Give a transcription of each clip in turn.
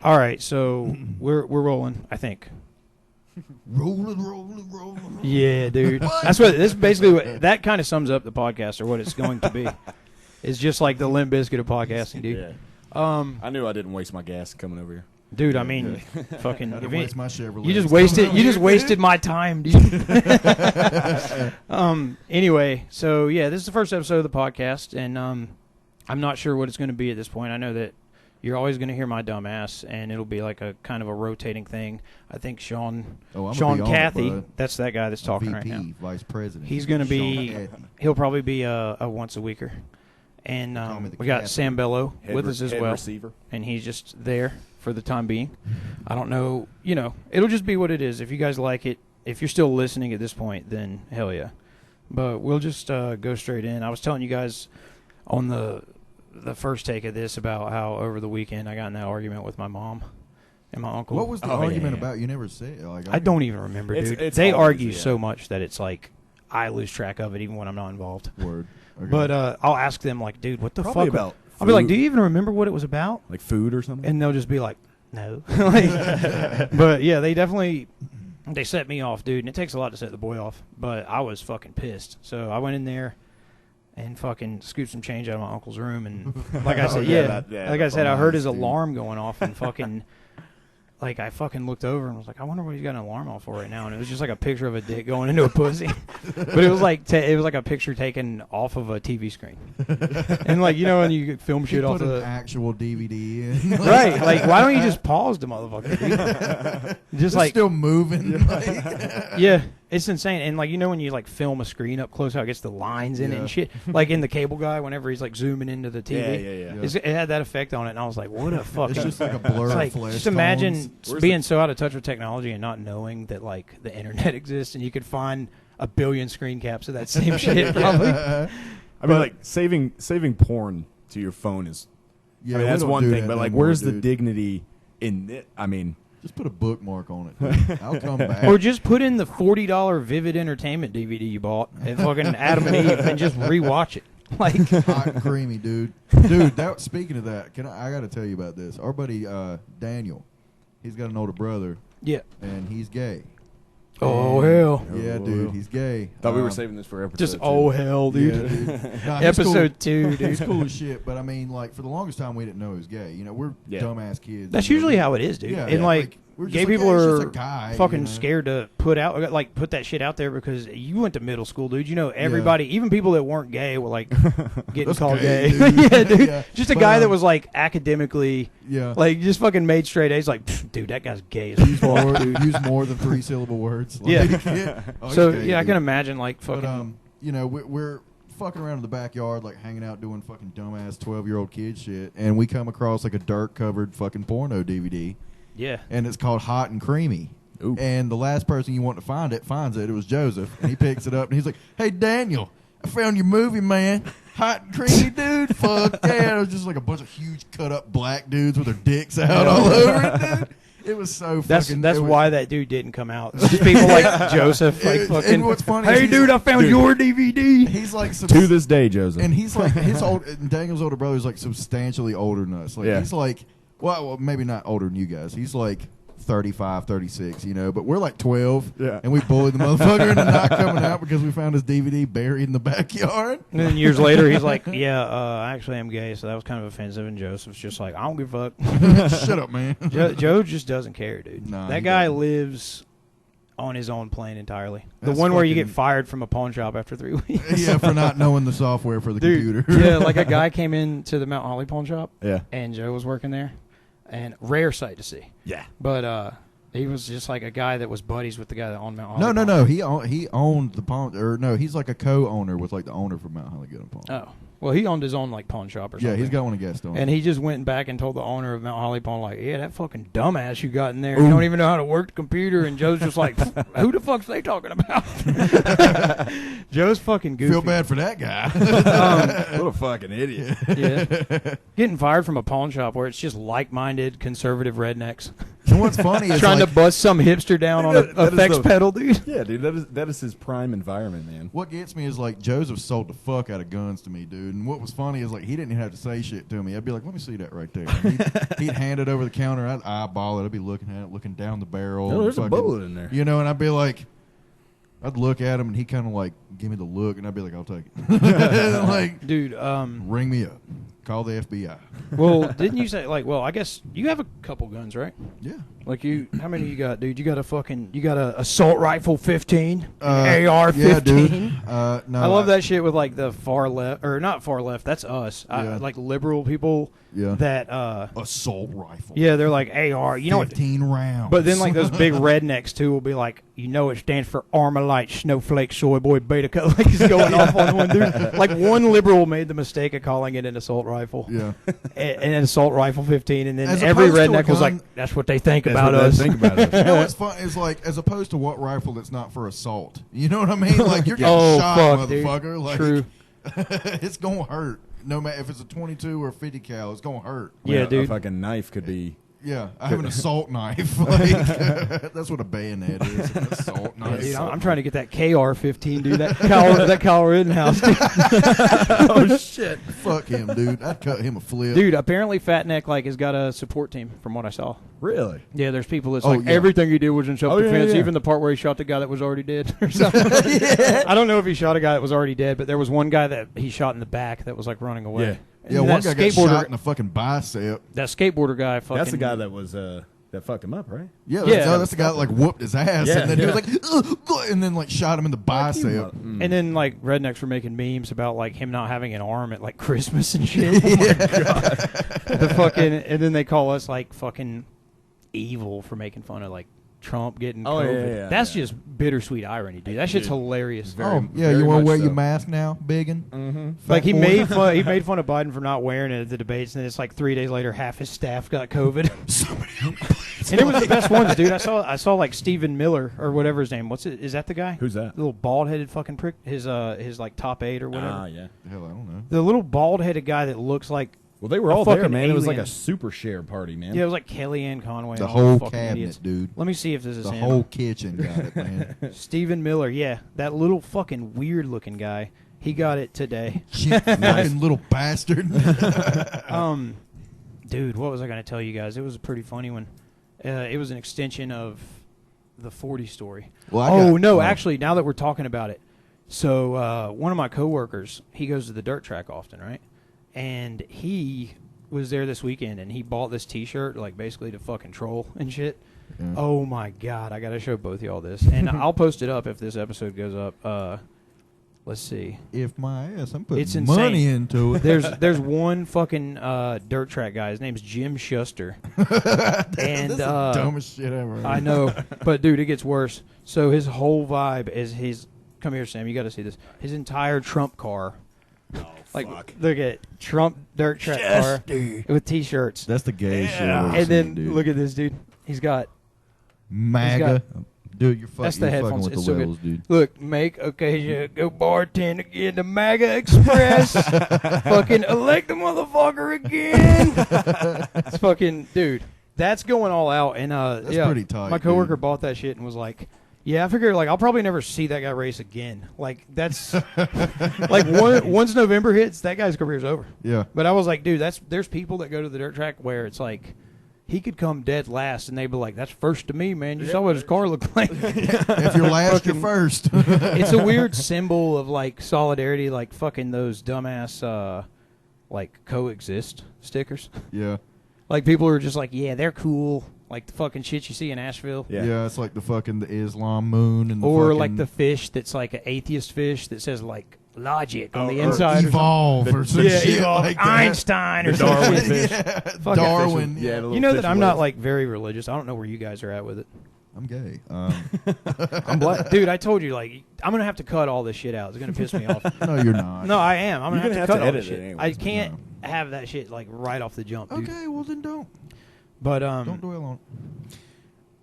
All right, so we're rolling, I think. Rolling. Yeah, dude. That's what this basically. That kind of sums up the podcast, or what it's going to be. It's just like the Limp Bizkit of podcasting, dude. Yeah. I knew I didn't waste my gas coming over here. Dude, I mean, fucking. I didn't waste my Chevrolet. You just wasted. You just wasted my time, dude. Anyway, so yeah, this is the first episode of the podcast, and I'm not sure what it's going to be at this point. I know that you're always going to hear my dumb ass, and it'll be like a kind of a rotating thing. I think Sean Cathy, that's that guy that's talking VP, right now. Vice President. He's going to be. He'll probably be a once a weeker, and we got Sam Bello with us as well, receiver. And he's just there for the time being. I don't know. You know, it'll just be what it is. If you guys like it, if you're still listening at this point, then hell yeah. But we'll just go straight in. I was telling you guys on the first take of this about how over the weekend I got in that argument with my mom and my uncle. What was the argument about? You never say it. Like, I don't even remember, dude. They argue so much that it's like I lose track of it even when I'm not involved. Word. Okay. But I'll ask them, like, dude, what the Probably fuck? About I'll be like, do you even remember what it was about? like food or something? And they'll just be like, no. But yeah, they set me off, dude. And it takes a lot to set the boy off. But I was fucking pissed. So I went in there and fucking scooped some change out of my uncle's room. And like I said, I heard his alarm going off and fucking, like, I fucking looked over and was like, I wonder what he's got an alarm off for right now. And it was just like a picture of a dick going into a pussy. But it was like a picture taken off of a TV screen. And like, you know, when you film shit off of the an actual DVD in. Right. Like, why don't you just pause the motherfucker, dude? Just like still moving. yeah, it's insane. And like, you know, when you like film a screen up close, how it gets the lines in it and shit. Like in the Cable Guy, whenever he's like zooming into the TV. Yeah. It had that effect on it, and I was like, what a fuck. It's just like a blur of flesh. Just imagine being so out of touch with technology and not knowing that like the internet exists and you could find a billion screen caps of that same shit probably. I mean, like saving porn to your phone is. Yeah, I mean, that's one thing, but like, where's the dude? dignity in it? I mean, just put a bookmark on it. Dude. I'll come back. Or just put in the $40 Vivid Entertainment DVD you bought and fucking Adam and Eve and just rewatch it. Like hot and creamy, dude. Dude, speaking of that, I got to tell you about this. Our buddy Daniel, he's got an older brother. Yeah. And he's gay. Oh, hell. Yeah, dude, he's gay. Thought we were saving this for episode just 2. Oh, hell, dude. Yeah, dude. Nah, episode 2, dude. He's cool as shit, but I mean, like, for the longest time, we didn't know he was gay. You know, we're dumbass kids. That's usually how it is, dude. Yeah, and, like gay people are guy, fucking scared to put that shit out there because you went to middle school, dude. You know, everybody, even people that weren't gay, were like getting called gay. Yeah, dude. Yeah. Just a guy that was like academically, like just fucking made straight A's. Like, dude, that guy's gay. Use more than 3-syllable words. Like, so gay, I can imagine like fucking. But, you know, we're fucking around in the backyard, like hanging out, doing fucking dumbass 12-year-old kid shit, and we come across like a dirt-covered fucking porno DVD. Yeah. And it's called Hot and Creamy. Ooh. And the last person you want to find it finds it. It was Joseph. And he picks it up and he's like, hey, Daniel, I found your movie, man. Hot and creamy, dude. Fuck yeah. It was just like a bunch of huge cut-up black dudes with their dicks out all over it, dude. It was so fucking... That's why that dude didn't come out. It's just people like Joseph, like fucking... And what's funny hey, dude, I found your DVD. He's like... to this day, Joseph. And he's like... Daniel's older brother is like substantially older than us. Like, he's like... Well, maybe not older than you guys. He's like 35, 36, you know. But we're like 12, and we bullied the motherfucker into not coming out because we found his DVD buried in the backyard. And then years later, he's like, I actually am gay, so that was kind of offensive. And Joseph's just like, I don't give a fuck. Shut up, man. Joe just doesn't care, dude. Nah, that guy lives on his own plane entirely. That's the one where you get fired from a pawn shop after 3 weeks. Yeah, for not knowing the software for the computer. Yeah, like a guy came into the Mount Holly pawn shop, and Joe was working there. And rare sight to see. Yeah. But he was just like a guy that was buddies with the guy that owned Mount Holly. No. He owned the pawn, or no, he's like a co-owner with like the owner from Mount Holly Gun Pawn. Oh. Well, he owned his own like pawn shop or something. Yeah, he's got one of guest on. And he just went back and told the owner of Mount Holly Pawn, like, yeah, that fucking dumbass you got in there. You don't even know how to work the computer. And Joe's just like, who the fuck's they talking about? Joe's fucking goofy. Feel bad for that guy. What a fucking idiot. Yeah. Getting fired from a pawn shop where it's just like-minded conservative rednecks. And what's funny is trying to bust some hipster down on a effects pedal, dude. Yeah, dude, that is his prime environment, man. What gets me is like Joseph sold the fuck out of guns to me, dude. And what was funny is like he didn't even have to say shit to me. I'd be like, "Let me see that right there." And he'd hand it over the counter. I'd eyeball it. I'd be looking at it, looking down the barrel. No, there's a bullet in there. You know, and I'd be like, I'd look at him, and he kind of like give me the look, and I'd be like, "I'll take it." Like, dude, ring me up. Call the FBI. Well, didn't you say like? Well, I guess you have a couple guns, right? Yeah. Like how many you got, dude? You got a assault rifle 15, AR-15. Yeah, dude. No, I love that shit with like the far left, or not far left. That's us. Yeah. Like liberal people. Yeah. That assault rifle. Yeah, they're like AR. You know what? 15 rounds. But then like those big rednecks too will be like, it stands for Armalite Snowflake Soy Boy Beta Cut. Like he's going off on one dude. Like one liberal made the mistake of calling it an assault rifle. Yeah. And an assault rifle 15, and then As every opposed to redneck was like, "That's what they think about us." You know what's fun is like as opposed to what rifle that's not for assault. You know what I mean? Like you're getting shot, motherfucker. Dude. Like, true. It's gonna hurt. No matter if it's a 22 or a 50 cal, it's gonna hurt. Yeah, dude. A fucking knife could be. Yeah, I have an assault knife. Like that's what a bayonet is. An assault knife. Dude, I'm trying to get that KR-15, dude. That Kyle Rittenhouse. Dude. Oh shit! Fuck him, dude. I'd cut him a flip. Dude, apparently Fat Neck has got a support team, from what I saw. Really? Yeah, there's people that's everything he did was in self-defense, even the part where he shot the guy that was already dead or something. I don't know if he shot a guy that was already dead, but there was one guy that he shot in the back that was like running away. Yeah. Yeah, one guy got shot in the fucking bicep. That skateboarder guy fucking... That's the guy that was that fucked him up, right? Yeah, that's the guy that like whooped his ass, and then he was like, ugh, and then like shot him in the bicep. And then like rednecks were making memes about like him not having an arm at like Christmas and shit. Oh my god. The fucking, and then they call us like fucking evil for making fun of like Trump getting COVID. Yeah, that's just bittersweet irony, dude. That shit's hilarious. You want to wear your mask now, biggin? Mm-hmm. Like he made fun of Biden for not wearing it at the debates, and then it's like 3 days later, half his staff got COVID. And it was the best ones, dude. I saw like Stephen Miller or whatever his name. Is that the guy? Who's that? The little bald headed fucking prick. His like top 8 or whatever. Ah, yeah. Hell, I don't know. The little bald headed guy that looks like. Well, they were all there, man. Alien. It was like a super share party, man. Yeah, it was like Kellyanne Conway. The whole cabinet, idiots. Dude. Let me see if this is the him. The whole kitchen got it, man. Stephen Miller, yeah. That little fucking weird-looking guy. He got it today. Fucking little bastard. Dude, what was I going to tell you guys? It was a pretty funny one. It was an extension of the 40 story. Well, actually, now that we're talking about it. So one of my coworkers, he goes to the dirt track often, right? And he was there this weekend, and he bought this T-shirt, like, basically to fucking troll and shit. Yeah. Oh, my God. I got to show both y'all this. And I'll post it up if this episode goes up. Let's see. If my ass, I'm putting money into it. There's one fucking dirt track guy. His name's Jim Schuster. And that's the dumbest shit ever. I know. But, dude, it gets worse. So his whole vibe is his... Come here, Sam. You got to see this. His entire Trump car... Oh, like, fuck. Look at Trump dirt track car with T-shirts. That's the gay shit. And then look at this dude. He's got MAGA. Dude, you're fucking. That's the headphones. With it's the so wells, good. Dude. Look, make occasion go bartend again the MAGA Express. Fucking elect the motherfucker again. It's fucking dude. That's going all out. And that's pretty tight. My coworker bought that shit and was like, yeah, I figure like I'll probably never see that guy race again. Like that's like once November hits, that guy's career's over. Yeah. But I was like, dude, there's people that go to the dirt track where it's like he could come dead last, and they'd be like, "That's first to me, man. You saw what his car looked like." If you're last, you're first. It's a weird symbol of like solidarity, like fucking those dumbass like coexist stickers. Yeah. Like people are just like, yeah, they're cool. Like the fucking shit you see in Asheville. Yeah, it's like the Islam moon and like the fish that's like an atheist fish that says like logic on the inside. Evolve or some shit evolve, like Einstein or Darwin something. fish. Darwin. Yeah, you know that I'm not like very religious. I don't know where you guys are at with it. I'm gay. I'm black. Dude, I told you, like, I'm going to have to cut all this shit out. It's going to piss me off. No, you're not. No, I am. I'm going to have to cut all this shit. Anyways, I can't have that shit, like, right off the jump, dude. Okay, well, then don't. But, don't dwell on it.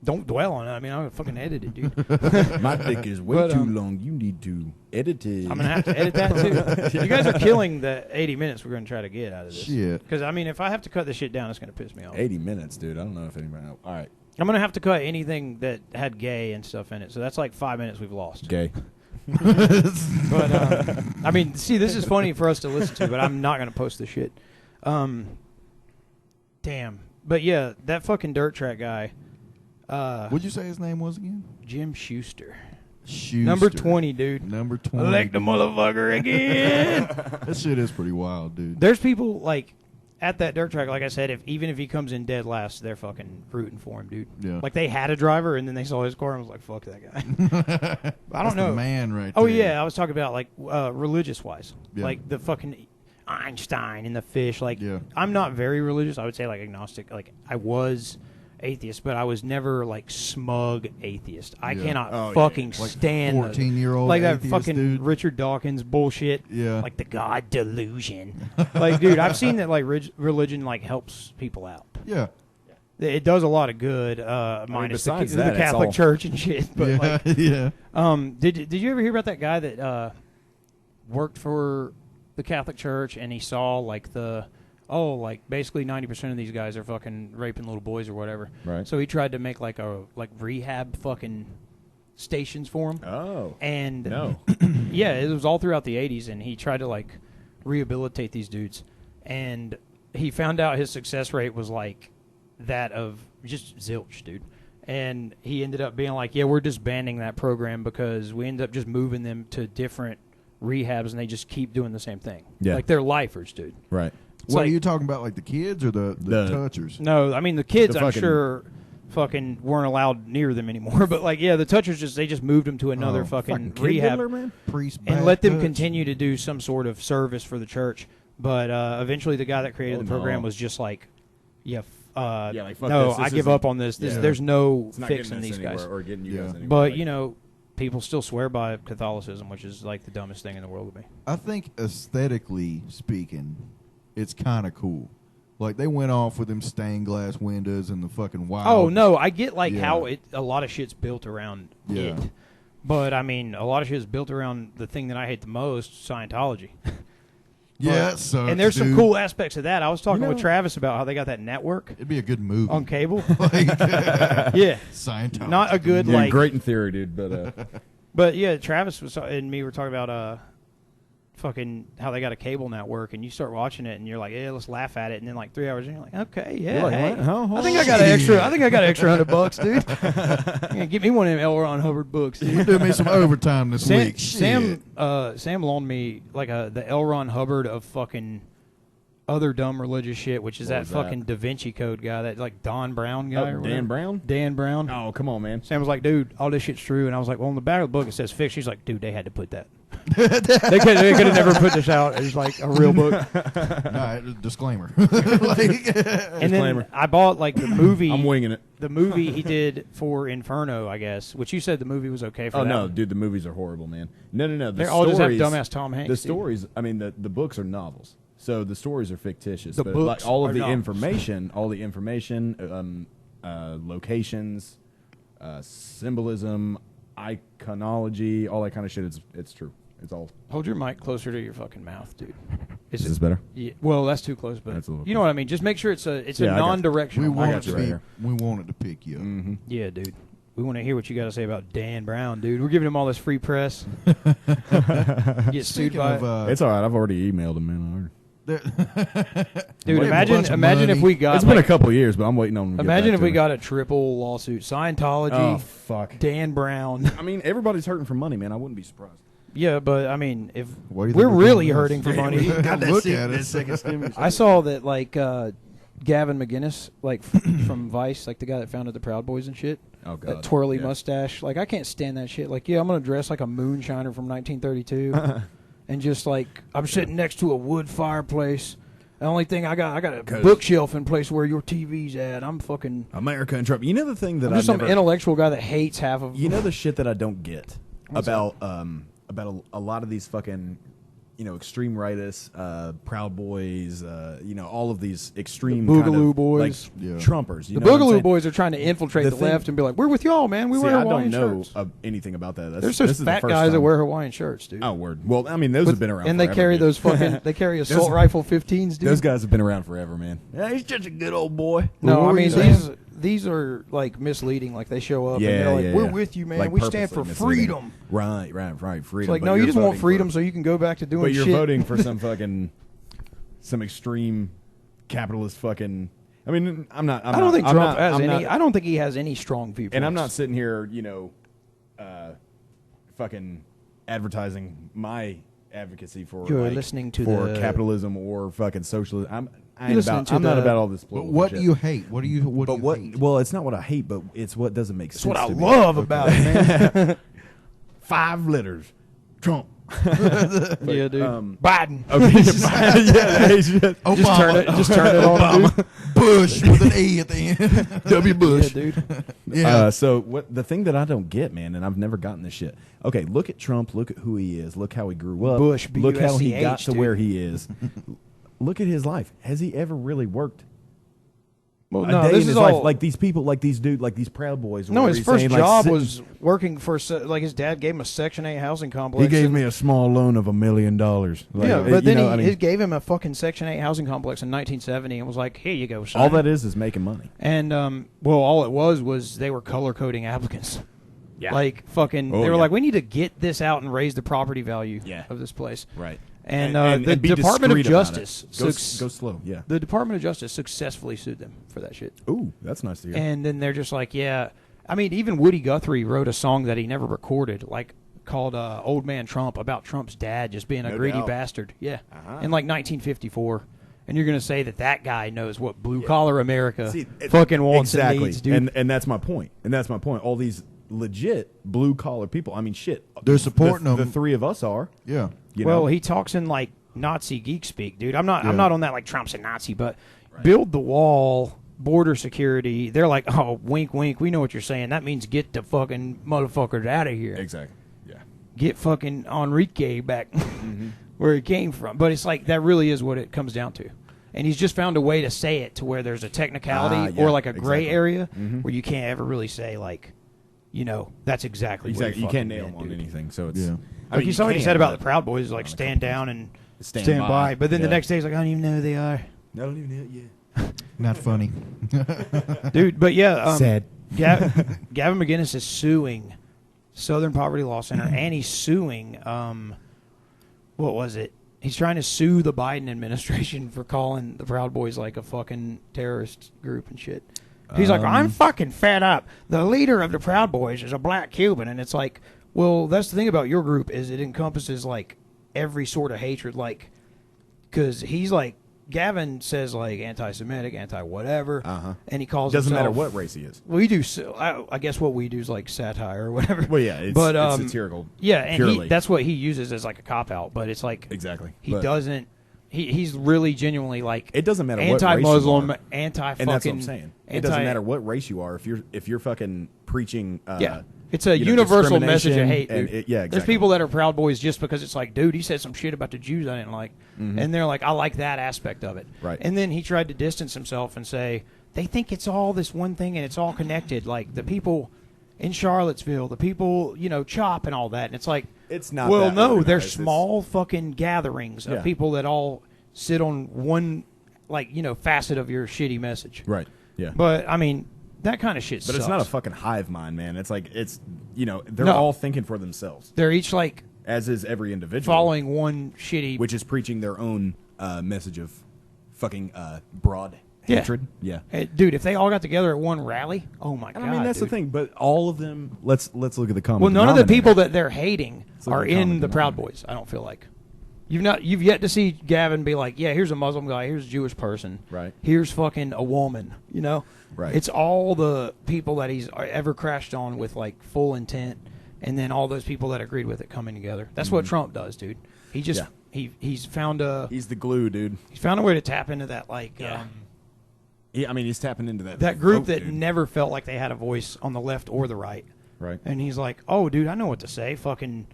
Don't dwell on it. I mean, I'm going to fucking edit it, dude. My dick is way too long. You need to edit it. I'm going to have to edit that, too. You guys are killing the 80 minutes we're going to try to get out of this. Shit. Because, I mean, if I have to cut this shit down, it's going to piss me off. 80 minutes, dude. I don't know if anybody knows. All right. I'm going to have to cut anything that had gay and stuff in it. So that's like 5 minutes we've lost. Gay. But, I mean, see, this is funny for us to listen to, but I'm not going to post this shit. Damn. But, yeah, that fucking dirt track guy. What'd you say his name was again? Jim Schuster. Number 20, dude. Number 20. Elect the motherfucker again. That shit is pretty wild, dude. There's people, like, at that dirt track, like I said, even if he comes in dead last, they're fucking rooting for him, dude. Yeah. Like, they had a driver, and then they saw his car and was like, fuck that guy. I don't know. The man right there. Oh, there. yeah. I was talking about, like, religious-wise. Yeah. Like, the fucking Einstein and the fish. Like, yeah. I'm not very religious. I would say, like, agnostic. Like, I was atheist, but I was never, like, smug atheist. I cannot fucking stand 14-year-old like that atheist, fucking dude. Richard Dawkins bullshit. Yeah. Like the God delusion. Like, dude, I've seen that, like, religion, like, helps people out. Yeah. It does a lot of good, minus the that, Catholic Church and shit. But yeah, like, yeah. Did you ever hear about that guy that worked for the Catholic Church and he saw, like, basically 90% of these guys are fucking raping little boys or whatever. Right. So he tried to make like rehab fucking stations for them. Oh. And no. yeah, it was all throughout the 80s, and he tried to like rehabilitate these dudes. And he found out his success rate was like that of just zilch, dude. And he ended up being like, yeah, we're disbanding that program because we end up just moving them to different rehabs, and they just keep doing the same thing. Yeah. Like, they're lifers, dude. Right. What are you talking about, like the kids or the touchers? No, I mean, the kids, The I'm fucking- sure, fucking weren't allowed near them anymore. But, like, yeah, the touchers, they just moved them to another fucking Kid rehab Hitler, man? Priest and let them touch. continue to do some sort of service for the church. But eventually the guy that created the program was just like, like, fuck no, this. I This give isn't- up on this. Yeah. There's no It's not fixing getting us these guys. or getting you guys anywhere. But, Like, you know, people still swear by Catholicism, which is like the dumbest thing in the world to me. I think aesthetically speaking, it's kind of cool. Like, they went off with them stained glass windows and the fucking wild. Oh, no, I get, like, Yeah. how a lot of shit's built around Yeah. it. But, I mean, a lot of shit is built around the thing that I hate the most, Scientology. Yeah, so And there's some cool aspects of that. I was talking You know- with Travis about how they got that network It'd be a good movie. on cable. Like, Yeah. Scientology. Not a good, yeah, like... great in theory, dude, but But, yeah, Travis and me were talking about fucking how they got a cable network, and you start watching it, and you're like, yeah, let's laugh at it. And then, like, 3 hours in, you're like, okay, yeah, You're like, hey. what? Huh? I think I got an extra. I think I got an extra $100, dude. Yeah, get me one of them L. Ron Hubbard books, dude. You do me some overtime this week. Sam loaned me like the L. Ron Hubbard of fucking other dumb religious shit, which is What that was that? fucking Da Vinci Code guy, that like Don Brown guy. or whatever. Dan Brown? Dan Brown. Oh, come on, man. Sam was like, dude, all this shit's true. And I was like, well, in the back of the book it says fiction. She's like, dude, they had to put that. they could have never put this out as like a real book. Disclaimer. Like, And then I bought like the movie. I'm winging it. The movie he did for Inferno, I guess, which you said the movie was okay for. Oh, that no, one. dude, the movies are horrible, man. No. They all just have dumbass Tom Hanks. The dude. stories, I mean, the books are novels. So the stories are fictitious. The but books like, all of are the novels. information, locations, symbolism, iconology, all that kind of shit, it's true. It's all. Hold your mic closer to your fucking mouth, dude. Is this better? Yeah, well, that's too close, but That's a little you know what I mean. Just make sure it's a Yeah, I got you. non-directional. we want it got to you be. right here. We want it to pick you up. Mm-hmm. Yeah, dude. We want to hear what you got to say about Dan Brown, dude. We're giving him all this free press. Get sued Speaking by of, it. It's all right. I've already emailed him, man. Dude, Wait, imagine bunch of if money. we got. It's been a couple of years, but I'm waiting on him to get Imagine back if to we me. got a triple lawsuit: Scientology, Oh, fuck. Dan Brown. I mean, everybody's hurting for money, man. I wouldn't be surprised. Yeah, but I mean, if Why do you we're think we're really doing hurting this? for money, Look at it. second stimulus. I saw that like Gavin McGinnis, like from Vice, like the guy that founded the Proud Boys and shit. Oh, God. That twirly Yeah. mustache. Like, I can't stand that shit. Like, yeah, I'm going to dress like a moonshiner from 1932. And just, like, I'm sitting next to a wood fireplace. The only thing I got a 'Cause- bookshelf in place where your TV's at. I'm fucking... America in trouble. You know the thing that I'm I just some never... intellectual guy that hates half of... You know the shit that I don't get What's about a lot of these fucking, extreme rightists, Proud Boys, all of these extreme The Boogaloo kind of, Boys. like, Yeah. Trumpers. The You know what I'm Boogaloo saying? Boys are trying to infiltrate The the, thing- left and be like, we're with y'all, man. We See, wear I Hawaiian don't know shirts. anything about that. There's this those is the fat first guys that time. wear Hawaiian shirts, dude. Oh, word. Well, I mean, those have been around And they forever, carry dude. those fucking... They carry assault rifle 15s, dude. Those guys have been around forever, man. Yeah, he's just a good old boy. No, What I were mean, you saying? these are like misleading. Like they show up and they're like, "We're with you, man. Like we stand for freedom." Right, freedom. It's like, no, you just want freedom so you can go back to doing shit. But you're voting for some extreme capitalist fucking. I mean, I don't think Trump has any. I don't think he has any strong viewpoints. And I'm not sitting here, fucking advertising my advocacy for listening to capitalism or fucking socialism. I'm not about all this. But what do you hate? What do you hate? Well, it's not what I hate, but it's what doesn't make sense. It's what I love about it, man. 5 letters, Trump. Yeah, dude. Biden. Okay, Just turn it on. Bush with an E at the end. W. Bush. Yeah, dude. Yeah. So the thing that I don't get, man, and I've never gotten this shit. Okay, look at Trump. Look at who he is. Look how he grew up. Bush. Look how he got to dude. where he is. Look at his life. Has he ever really worked? Well, a no, day this in his is life, all like these people, like these dude, like these Proud Boys. No, his first saying, job was working for like his dad gave him a Section 8 housing complex. He gave me a small loan of $1 million. Like, yeah, but then he gave him a fucking Section 8 housing complex in 1970 and was like, "Here you go, son." All that is making money. And well, all it was they were color coding applicants. Yeah, like fucking. They were like, "We need to get this out and raise the property value of this place." Right. And the Department of Justice go slow. Yeah. The Department of Justice successfully sued them for that shit. Ooh, that's nice to hear. And then they're just like, yeah. I mean, even Woody Guthrie wrote a song that he never recorded, like called "Old Man Trump," about Trump's dad just being a greedy bastard. Yeah, in like 1954. And you're going to say that guy knows what blue collar America fucking wants and needs, dude. And that's my point. All these legit blue collar people. I mean, shit. They're supporting them. The 3 of us are. Yeah. Well, he talks in like Nazi geek speak, dude. I'm not on that like Trump's a Nazi, but build the wall, border security. They're like, oh, wink, wink. We know what you're saying. That means get the fucking motherfuckers out of here. Exactly. Yeah. Get fucking Enrique back where he came from. But it's like that really is what it comes down to. And he's just found a way to say it to where there's a technicality or like a gray area where you can't ever really say like, that's exactly what you can't nail him on anything. So it's like you saw what he said about the Proud Boys, like stand down and stand by. But then the next day he's like, I don't even know who they are. I don't even know. Yeah. Not funny, dude. But yeah, sad. Gavin McInnes is suing Southern Poverty Law Center, and he's suing what was it? He's trying to sue the Biden administration for calling the Proud Boys like a fucking terrorist group and shit. He's like, I'm fucking fed up. The leader of the Proud Boys is a black Cuban, and it's like, well, that's the thing about your group is it encompasses like every sort of hatred, like, because he's like, Gavin says like anti-Semitic, anti-whatever, and he calls doesn't himself, matter what race he is. We do. I guess what we do is like satire or whatever. Well, yeah, it's satirical. Yeah, and that's what he uses as like a cop out. But it's like he doesn't. He's really genuinely like it doesn't matter anti-Muslim, what race you are. anti-fucking. And that's what I'm saying. It doesn't matter what race you are if you're fucking preaching. It's a universal message of hate, dude. Exactly. There's people that are Proud Boys just because it's like, dude, he said some shit about the Jews I didn't like. And they're like, I like that aspect of it. Right. And then he tried to distance himself and say, they think it's all this one thing and it's all connected. Like, the people in Charlottesville, the people, CHOP and all that. And it's like, it's not well, that no, organized. they're small fucking gatherings of people that all sit on one, like, facet of your shitty message. Right. Yeah. But, I mean, that kind of shit sucks. But it's not a fucking hive mind, man. It's like, they're all thinking for themselves. They're each like, as is every individual, following one shitty, which is preaching their own message of fucking broad hatred. Yeah. Hey, dude, if they all got together at one rally, oh my god. I mean, that's the thing. But all of them, let's look at the common. Well, none of the people that they're hating are in the Proud Boys. I don't feel like. You've yet to see Gavin be like, yeah, here's a Muslim guy, here's a Jewish person, right? Here's fucking a woman, right? It's all the people that he's ever crashed on with like full intent, and then all those people that agreed with it coming together. That's what Trump does, dude. He just he's found he's the glue, dude. He's found a way to tap into that like I mean, he's tapping into that group that never felt like they had a voice on the left or the right, right? And he's like, oh, dude, I know what to say, fucking.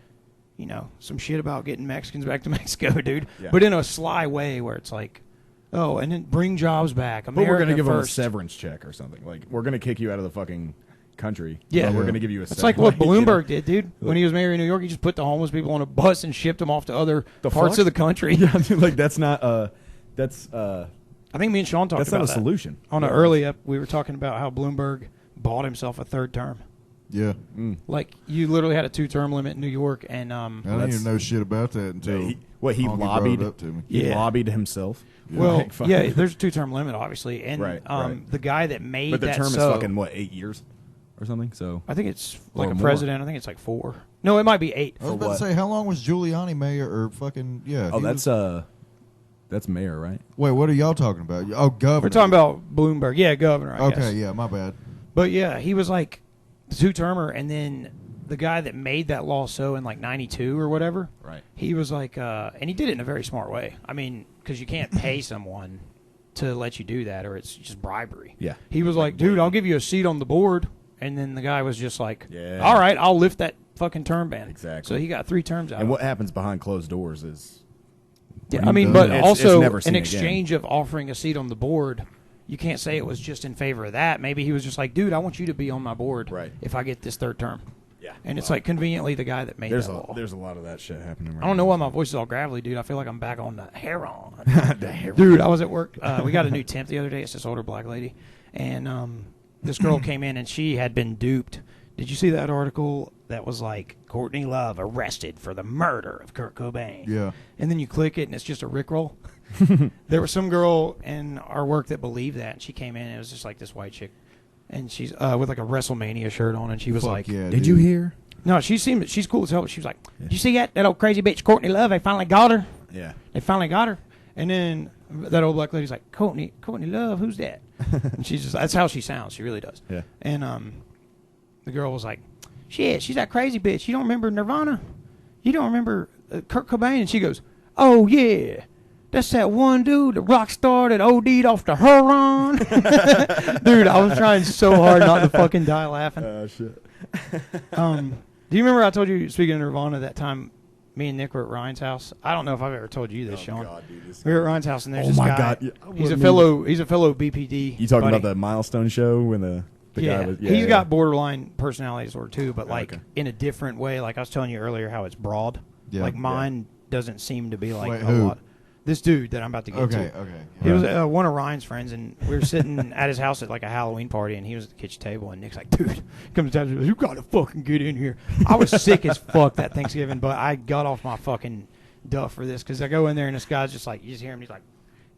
Some shit about getting Mexicans back to Mexico, dude. Yeah. But in a sly way where it's like, oh, and then bring jobs back. America but we're going to give them a first. severance check or something. Like, we're going to kick you out of the fucking country. Yeah. We're going to give you a It's like what Bloomberg did, dude. When he was mayor in New York, he just put the homeless people on a bus and shipped them off to other parts of the country. Yeah, like, that's not, I think me and Sean talked That's about not a that. solution. On an early up, we were talking about how Bloomberg bought himself a third term. Yeah. Like, you literally had a 2-term limit in New York, and I didn't even know shit about that until he Honky lobbied brought it up to me. He lobbied himself. Well, yeah, there's a 2-term limit, obviously, and right. the guy that made but the that term is fucking 8 years or something. So I think it's like or a more. president. I think it's like 4. No, it might be 8. I was about to say, how long was Giuliani mayor or fucking Oh, that's mayor, right? Wait, what are y'all talking about? Oh, governor. We're talking about Bloomberg. Yeah, governor. I guess. Okay, yeah, my bad. But yeah, he was like the 2-termer, and then the guy that made that law in like 92 or whatever. Right. He was like, and he did it in a very smart way. I mean, because you can't pay someone to let you do that, or it's just bribery. Yeah. He was like, dude, I'll give you a seat on the board, and then the guy was just like, Yeah. all right, I'll lift that fucking term ban. Exactly. So he got 3 terms out. And of what it. happens behind closed doors is Yeah, I mean, but It's also never seen in again. exchange of offering a seat on the board, you can't say it was just in favor of that. Maybe he was just like, dude, I want you to be on my board if I get this 3rd term. Yeah. And it's like conveniently the guy that made that law. There's a lot of that shit happening right I don't know now. why my voice is all gravelly, dude. I feel like I'm back on the heroin. Dude, I was at work. We got a new temp the other day. It's this older black lady. And this girl came in, and she had been duped. Did you see that article that was like, Courtney Love arrested for the murder of Kurt Cobain? Yeah. And then you click it, and it's just a Rickroll. There was some girl in our work that believed that, and she came in, and it was just like this white chick. And she's with like a WrestleMania shirt on, and she was like, yeah, Did you hear? no, she's cool as hell, but she was like, did you see that old crazy bitch Courtney Love? They finally got her. Yeah. They finally got her. And then that old black lady's like, Courtney Love, who's that? And she's just, that's how she sounds. She really does. Yeah. And the girl was like, shit, she's that crazy bitch. You don't remember Nirvana? You don't remember Kurt Cobain? And she goes, oh, yeah. That's that one dude, the rock star that OD'd off the heroin. Dude, I was trying so hard not to fucking die laughing. Oh, shit. Do you remember I told you, speaking of Nirvana, that time me and Nick were at Ryan's house? I don't know if I've ever told you this, Sean. God, dude, We were at Ryan's house, and there's Oh this my guy. God, yeah, He's a fellow BPD. You talking buddy. about the Milestone show when the guy was... He's got borderline personality disorder too, but like okay. in a different way. Like I was telling you earlier, how it's broad. Yeah. Like mine doesn't seem to be like Wait, a who? lot. This dude that I'm about to get to. Okay. He was one of Ryan's friends, and we were sitting at his house at like a Halloween party, and he was at the kitchen table, and Nick's like, dude, comes down to me, you gotta fucking get in here. I was sick as fuck that Thanksgiving, but I got off my fucking duff for this, because I go in there, and this guy's just like, you just hear him, he's like,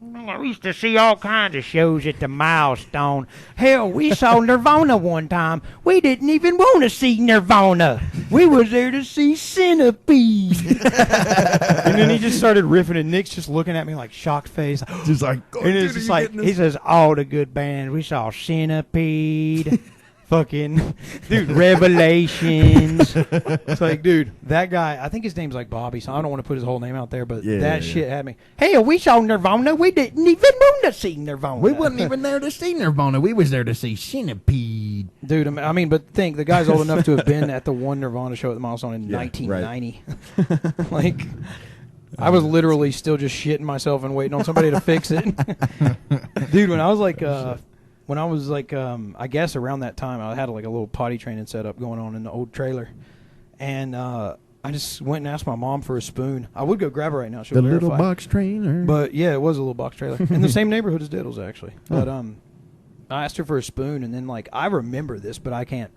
man, we used to see all kinds of shows at the Milestone. Hell, we saw Nirvana one time. We didn't even want to see Nirvana. We was there to see Centipede. And then he just started riffing, and Nick's just looking at me like shocked face. Just like, And it's just like, he says, all the good bands. We saw Centipede. Fucking, dude, Revelations. It's like, dude, that guy, I think his name's like Bobby, so I don't want to put his whole name out there, but that shit had me. Hell, we saw Nirvana. We didn't even want to see Nirvana. We wasn't even there to see Nirvana. We was there to see Centipede. Dude, I mean, but think, the guy's old enough to have been at the one Nirvana show at the Milestone in 1990. Right. Like, I was literally still just shitting myself and waiting on somebody to fix it. Dude, when I was like, I guess around that time, I had like a little potty training setup going on in the old trailer. And I just went and asked my mom for a spoon. I would go grab her right now. She'll The verify. little box trainer. But yeah, it was a little box trailer. In the same neighborhood as Diddles, actually. But I asked her for a spoon, and then like, I remember this, but I can't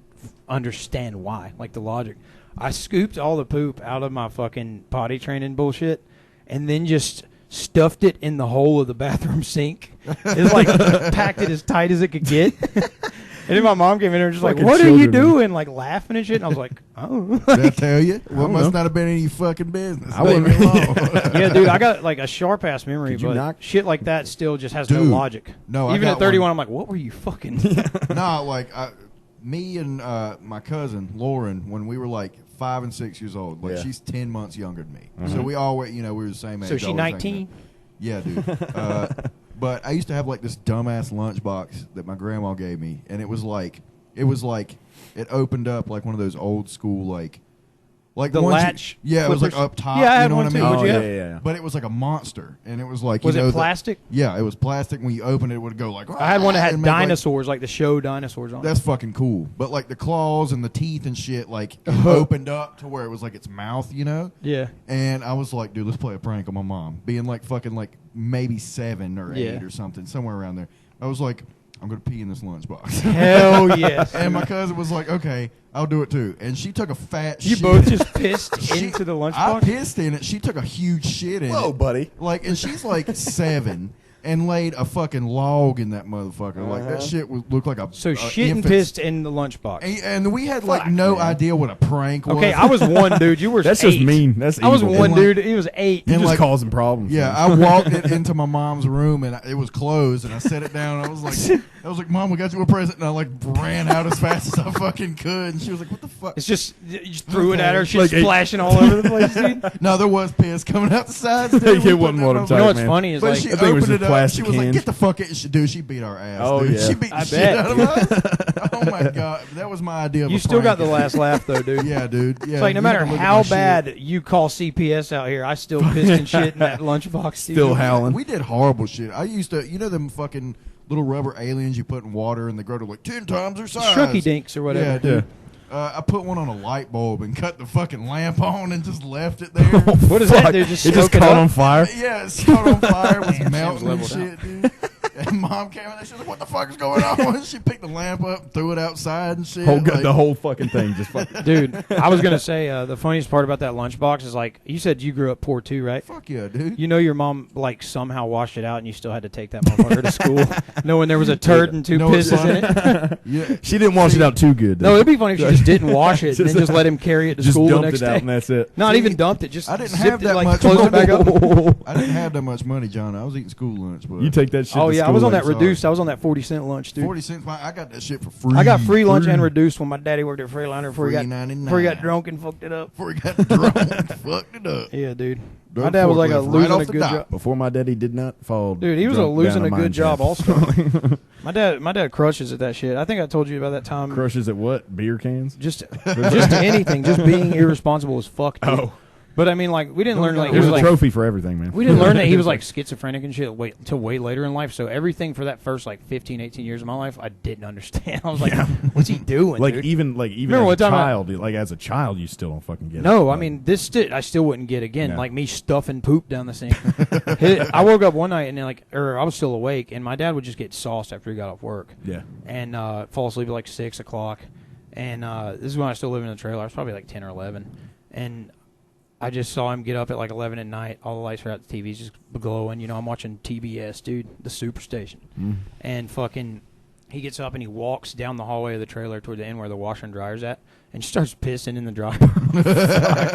understand why, like the logic. I scooped all the poop out of my fucking potty training bullshit, and then just stuffed it in the hole of the bathroom sink. It's like packed it as tight as it could get. And then my mom came in there and just like, Fucking what are you children. doing? Like laughing and shit. And I was like, oh. Did I tell you? Well, it must not have been any fucking business. I wouldn't- Yeah, dude, I got like a sharp ass memory, Could you but knock- shit like that still just has no Dude, logic. no, I even got at 31, one. I'm like, what were you fucking? No, like me and my cousin Lauren, when we were like 5 and 6 years old, like she's 10 months younger than me, so we always, we were the same age. So she always hanging 19? out. Yeah, dude. But I used to have like this dumbass lunchbox that my grandma gave me, and it was like it opened up like one of those old school like Like the latch. It was like up top. Yeah, I had you know one what I too. mean? What'd you have? Yeah. But it was like a monster, and it was like Was it plastic? Yeah, it was plastic. When you open it, it would go like. I had one that had and make, dinosaurs, like the show dinosaurs on it. That's fucking cool. But like the claws and the teeth and shit, like it opened up to where it was like its mouth, you know? Yeah. And I was like, dude, let's play a prank on my mom, being like fucking like maybe 7 or 8 or something, somewhere around there. I was like, I'm gonna pee in this lunchbox. Hell yes. And my cousin was like, okay, I'll do it too. And she took a fat shit. You both just pissed into the lunchbox? I pissed in it. She took a huge shit in it. Whoa, buddy. Like, and she's like 7 and laid a fucking log in that motherfucker. Like, that shit looked like a So shit and pissed in the lunchbox. And we had like no idea what a prank was. Okay, I was 1, dude. You were That's 8. just mean. That's I was evil. 1, And, like- dude. He was 8. You and, just like- causing problems. Yeah, I walked it into my mom's room and it was closed, and I set it down. And I was like, Mom, we got you a present, and I like ran out as fast as I fucking could, and she was like, what the fuck? It's just, you just threw it at her. She's Like splashing all over the place, dude. No, there was piss coming out the sides. dude. It We wasn't put that water on- tight, You know what's man. funny is But like, she I think it was opened it just up. plastic She was like, cans. "Get the fuck in!" She beat our ass. Oh, dude. yeah. She beat I the shit bet, out of us. Oh my god, that was my idea. Of you a still got the prank. last laugh though, dude. Yeah, dude. Yeah, It's like no you matter can look at how my shit. bad you call CPS out here, I still pissed and shit in that lunchbox. Still dude. howling. We did horrible shit. I used to, you know, them fucking little rubber aliens you put in water and they grow to like 10 times their size. Shrooky dinks or whatever. Yeah, dude. I put one on a light bulb and cut the fucking lamp on and just left it there. What does that do? Just It just smoke caught up? on fire. Yeah, it caught on fire. It was melting and leveled shit, dude. And Mom came in there. She was like, "What the fuck is going on?" She picked the lamp up, threw it outside and shit. Like, The whole fucking thing just fucking. Dude, I was gonna say the funniest part about that lunchbox is like you said you grew up poor too, right? fuck yeah, dude. You know your mom like somehow washed it out and you still had to take that motherfucker to school, knowing there was a turd and 2 No, it's pisses in it. Yeah. She didn't wash it out too good. No, it'd be funny if she just didn't wash it and then just let him carry it to just school the dumped next it out day. and that's it. Not See, even dumped it, just I didn't zipped have it, that like much. closed it back up. I didn't have that much money, John. I was eating school lunch, but You take that shit. Oh to yeah, I school was on like that reduced. I was on that 40-cent lunch, dude. 40 cents. I got that shit for free. I got free lunch and reduced when my daddy worked at Freightliner before he got $3.99. before he got drunk and fucked it up. Before he got drunk, fucked it up. Yeah, dude. Drove My dad was like a forklift right losing off a the good dock. job. Before my daddy did not fall. Dude, he was a drunk losing down a mine good job shaft. also. My dad crushes at that shit. I think I told you about that time. Crushes at what? Beer cans? Just anything, just being irresponsible as fuck. Dude. Oh. But I mean, like we didn't learn like he There's was a like trophy for everything, man. we didn't learn that he was like schizophrenic and shit until way later in life. So everything for that first like 15, 18 years of my life, I didn't understand. I was like, what's he doing? like dude? even Remember as one a time child, like as a child, you still don't fucking get it. No, I Like, mean I still wouldn't get again. No. Like me stuffing poop down the sink. I woke up one night and I was still awake, and my dad would just get sauced after he got off work, yeah. and fall asleep at like 6 o'clock. And this is when I was still living in the trailer. I was probably like 10 or 11, and I just saw him get up at like 11 at night. All the lights were out, the TV's just glowing. You know, I'm watching TBS, dude, the Superstation, and fucking. He gets up and he walks down the hallway of the trailer toward the end where the washer and dryer's at, and just starts pissing in the dryer.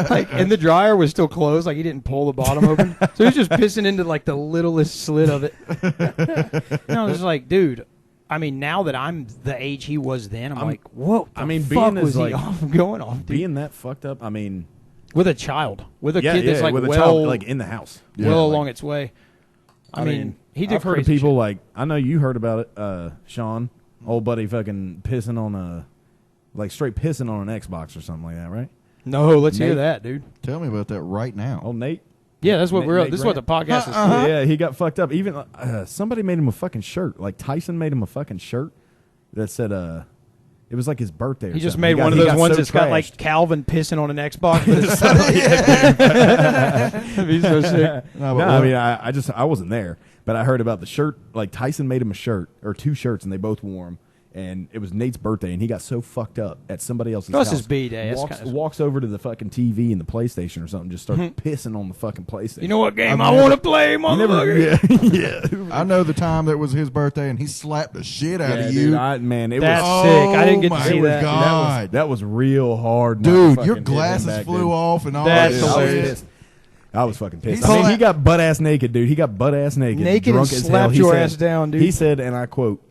Like, and the dryer was still closed, like he didn't pull the bottom open, so he's just pissing into like the littlest slit of it. And I was just like, dude. I mean, now that I'm the age he was then, I'm like, whoa. I mean, fuck being was as, he like, going off, dude? Being that fucked up, I mean, With a child, with a kid that's like with a well, child like in the house. well Like, along its way. I mean, he did I've heard of crazy people shit. like I know you heard about it, Sean, old buddy, fucking pissing on like straight pissing on an Xbox or something like that, right? No, let's hear Nate- that, dude. Tell me about that right now. Oh, Nate. Yeah, that's what Nate this is what the podcast is. Yeah, he got fucked up. Even somebody made him a fucking shirt. Like Tyson made him a fucking shirt that said it was like his birthday. Or He just something. made got- one of he those got ones so that's got like trashed. Calvin pissing on an Xbox. That'd be so sick. No, No, but I what- mean, I wasn't there, but I heard about the shirt. Like Tyson made him a shirt or 2 shirts, and they both wore them. And it was Nate's birthday, and he got so fucked up at somebody else's Plus house. his B-day. That's Walks, kinda- walks over to the fucking TV and the PlayStation or something, just starts pissing on the fucking PlayStation. You know what game I've I never- want to play, motherfucker? yeah. I know the time that was his birthday and he slapped the shit out of you. Dude, man, it That's was. sick. I didn't get to my see that. God. That was real hard. not to Dude, fucking your hit him glasses back, flew dude. off and all That's that I was hilarious. pissed. I was fucking pissed. He's I mean, all he got butt ass naked, dude. He got butt ass naked, Naked drunk and as slapped hell. He your said- ass down, dude. He said, and I quote,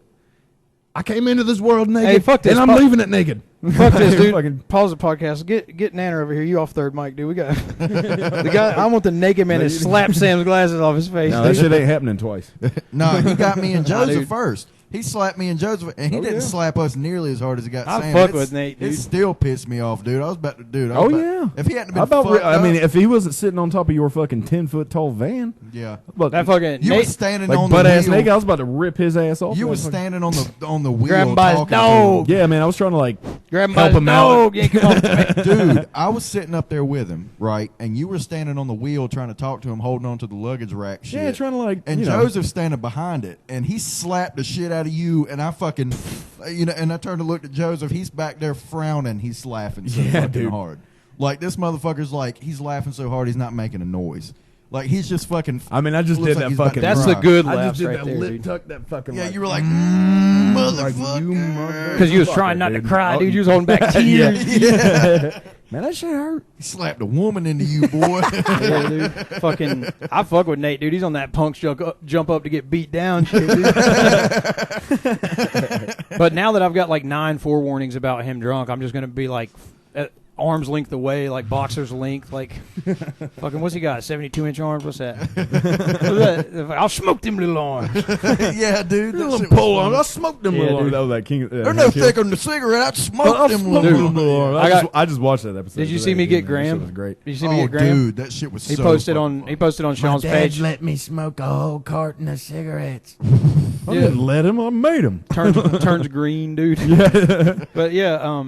"I came into this world naked, Hey, fuck this. and I'm Fuck- leaving it naked." Fuck this, dude. Fucking- Pause the podcast. Get Nana over here. You off third mic, dude. We got the guy. I want the naked man to slap Sam's glasses off his face. No, that dude. shit ain't happening twice. No, he got me and Nah, Joseph dude. first. He slapped me and Joseph, and he didn't slap us nearly as hard as he got I Sam. fuck with Nate, dude. It still pissed me off, dude. I was about to, dude. If he hadn't been I mean, if he wasn't sitting on top of your fucking 10-foot tall van, that fucking you Nate, was standing like on the butt ass wheel. naked, I was about to rip his ass off. You was standing on the wheel, Grab him by his talking to dog. him. Yeah, man, I was trying to like grab him help by him his out. dog. Yank him off. Dude, I was sitting up there with him, right, and you were standing on the wheel trying to talk to him, holding on to the luggage rack shit. Yeah, trying to like, and Joseph's standing behind it, and he slapped the shit out of you, and I fucking, and I turned to look at Joseph. He's back there frowning. He's laughing so fucking hard. Like, this motherfucker's like, he's laughing so hard he's not making a noise. Like, he's just fucking. I mean, I just did that fucking. That's the good I laughs just did right that there, lip dude. tuck, that fucking. Yeah, like, you were like, like motherfucker. Because you was trying not to cry, dude. You was holding back tears. Yeah. Man, that shit hurt. He slapped a woman into you, boy. Yeah, dude. Fucking, I fuck with Nate, dude. He's on that punk jump up to get beat down shit, dude. But now that I've got like 9 forewarnings about him drunk, I'm just gonna be like at arm's length away, like boxer's length, like fucking. What's he got? 72-inch arms? What's that? I'll smoke them little arms. Yeah, dude. That Little shit was pole on. funny. I smoked them Yeah, little. dude. That was like King. They're no thicker than the cigarette. I'd smoke them little. I just watched that episode. Did you today, see me dude, get man. That Graham? shit was great. Did you see me Oh, get Graham? dude, that shit was He so posted fucking on Sean's page. let me smoke a whole carton of cigarettes. I didn't let him. I made him. turns green, dude. Yeah. But yeah,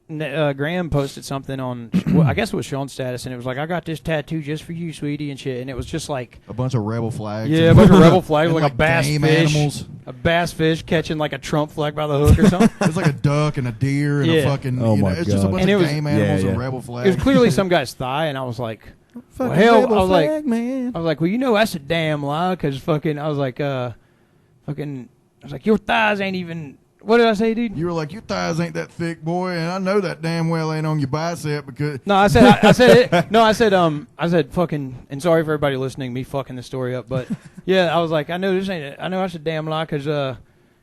Graham posted something on, well, I guess it was Sean's status, and it was like, I got this tattoo just for you, sweetie, and shit. And it was just like a bunch of rebel flags. a bunch of rebel flags, and like a bass game fish, animals. a bass fish catching like a Trump flag by the hook or something. It's like a duck and a deer and a fucking. Oh my it's just a God. bunch And of it was- game animals and yeah. rebel It flags. was clearly some guy's thigh, and I was like, Fucking hell, rebel I was like- flag, man. I was like, well, you know, that's a damn lie, because fucking, I was like, your thighs ain't even. What did I say, dude? You were like, your thighs ain't that thick, boy, and I know that damn well ain't on your bicep because. No, I said it. No, I said fucking. And sorry for everybody listening, me fucking the story up, but yeah, I was like, I know that's a damn lie, because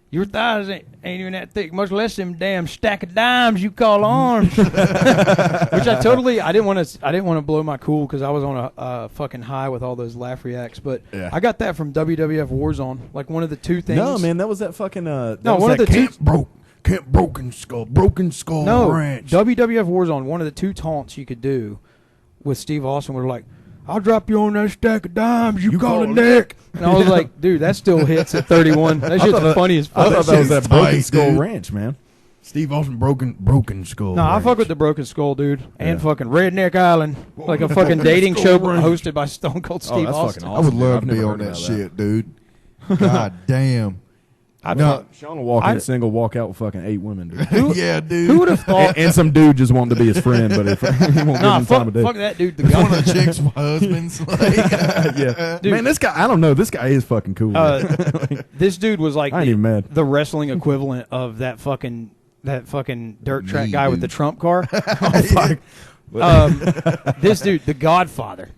your thighs ain't even that thick, much less them damn stack of dimes you call arms. Which I didn't want to blow my cool because I was on a fucking high with all those laugh reacts, but I got that from WWF Warzone, like one of the two things. No, man, that was that fucking. No, one of the two. Camp Broken Skull No, Ranch. WWF Warzone, one of the two taunts you could do with Steve Austin were like, I'll drop you on that stack of dimes you call a neck. And I was like, dude, that still hits at 31. That shit's funny as fuck. I thought that was shit's that Broken tight, Skull dude. Ranch, man. Steve Austin Broken Skull. No, I Ranch. fuck with the Broken Skull, dude. And Yeah. fucking Redneck Island. Like a fucking dating show hosted by Stone Cold Steve that's Austin. fucking I would Awesome, love dude. to I've be never on heard that about shit, dude. God damn. Sean will walk in single, walk out with fucking 8 women, dude. Yeah, dude. Who would have thought? and some dude just wanting to be his friend, but if he won't Nah, give him time fuck, of day. fuck that dude. The One guy. of the chicks' husbands. Like, Yeah, Dude. man, this guy. I don't know. This guy is fucking cool. This dude was like I ain't even mad. the wrestling equivalent of that fucking dirt track Me, guy with dude. the Trump car. Oh, fuck. This dude, the Godfather.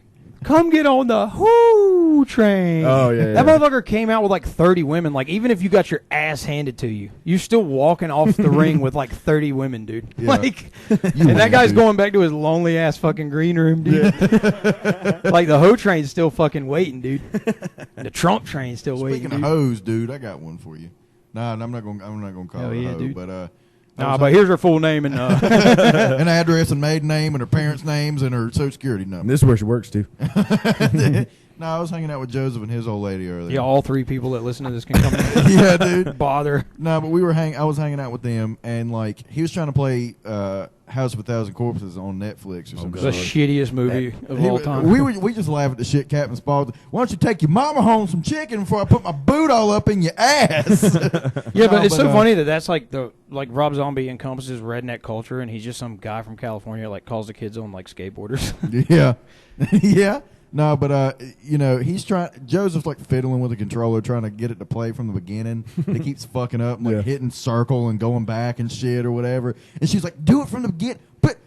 Come get on the whoo train. Oh, yeah, That yeah. motherfucker came out with like 30 women. Like, even if you got your ass handed to you, you're still walking off the ring with like 30 women, dude. Yeah. Like, and that guy's going back to his lonely ass fucking green room, dude. Like, the hoe train's still fucking waiting, dude. And the Trump train's still waiting. Speaking of Dude. hoes, dude, I got one for you. Nah, I'm not gonna call Hell her yeah, a hoe, dude. but Nah, but here's her full name and an address and maiden name and her parents' names and her social security And number. this is where she works too. No, I was hanging out with Joseph and his old lady earlier. yeah, all 3 people that listen to this can come in Yeah, dude. and bother. No, but I was hanging out with them, and like he was trying to play House of a Thousand Corpses on Netflix or something. The shittiest movie of all time. We just laugh at the shit Captain Spaulding. Why don't you take your mama home some chicken before I put my boot all up in your ass? Yeah, but No, it's so but, funny that's like Rob Zombie encompasses redneck culture, and he's just some guy from California that, like, calls the kids on like skateboarders. Yeah, yeah. No, but he's trying. Joseph's like fiddling with the controller, trying to get it to play from the beginning. He keeps fucking up, and, like hitting circle and going back and shit or whatever. And she's like, "Do it from the beginning, but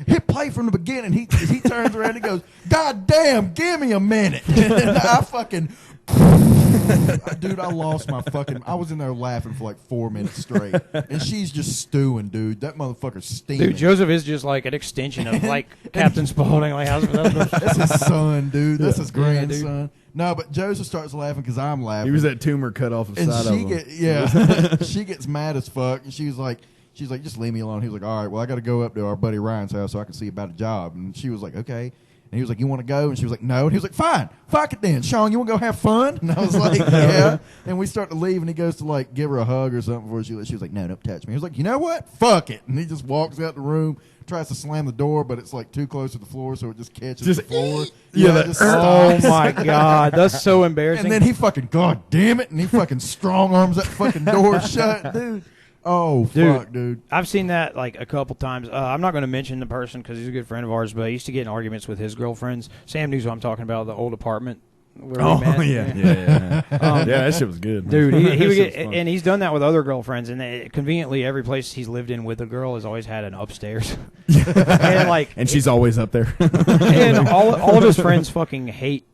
hit play from the beginning." He turns around and goes, "God damn, give me a minute!" And I fucking. Dude, I lost my fucking. I was in there laughing for like 4 minutes straight, and she's just stewing, dude. That motherfucker's steaming. Dude, Joseph is just like an extension of like Captain Spaulding. Like, that's his son, dude. That's his Yeah, grandson. No, but Joseph starts laughing because I'm laughing. He was that tumor cut off the and side she of him. she gets mad as fuck, and she's like, just leave me alone. He was like, all right, well, I got to go up to our buddy Ryan's house so I can see about a job. And she was like, okay. And he was like, you want to go? And she was like, no. And he was like, fine, fuck it then. Sean, you want to go have fun? And I was like, yeah. And we start to leave, and he goes to like give her a hug or something before she was like, no, don't touch me. He was like, you know what? Fuck it. And he just walks out the room, tries to slam the door, but it's like too close to the floor, so it just catches the floor. Oh my God, that's so embarrassing. And then he fucking, God damn it, and he fucking strong arms that fucking door shut, dude. Oh, fuck, dude. I've seen that like a couple times. I'm not going to mention the person because he's a good friend of ours, but he used to get in arguments with his girlfriends. Sam knows what I'm talking about, the old apartment where we met. Yeah, that shit was good, dude. He would get, and he's done that with other girlfriends, and conveniently, every place he's lived in with a girl has always had an upstairs, and she's always up there. And all of his friends fucking hate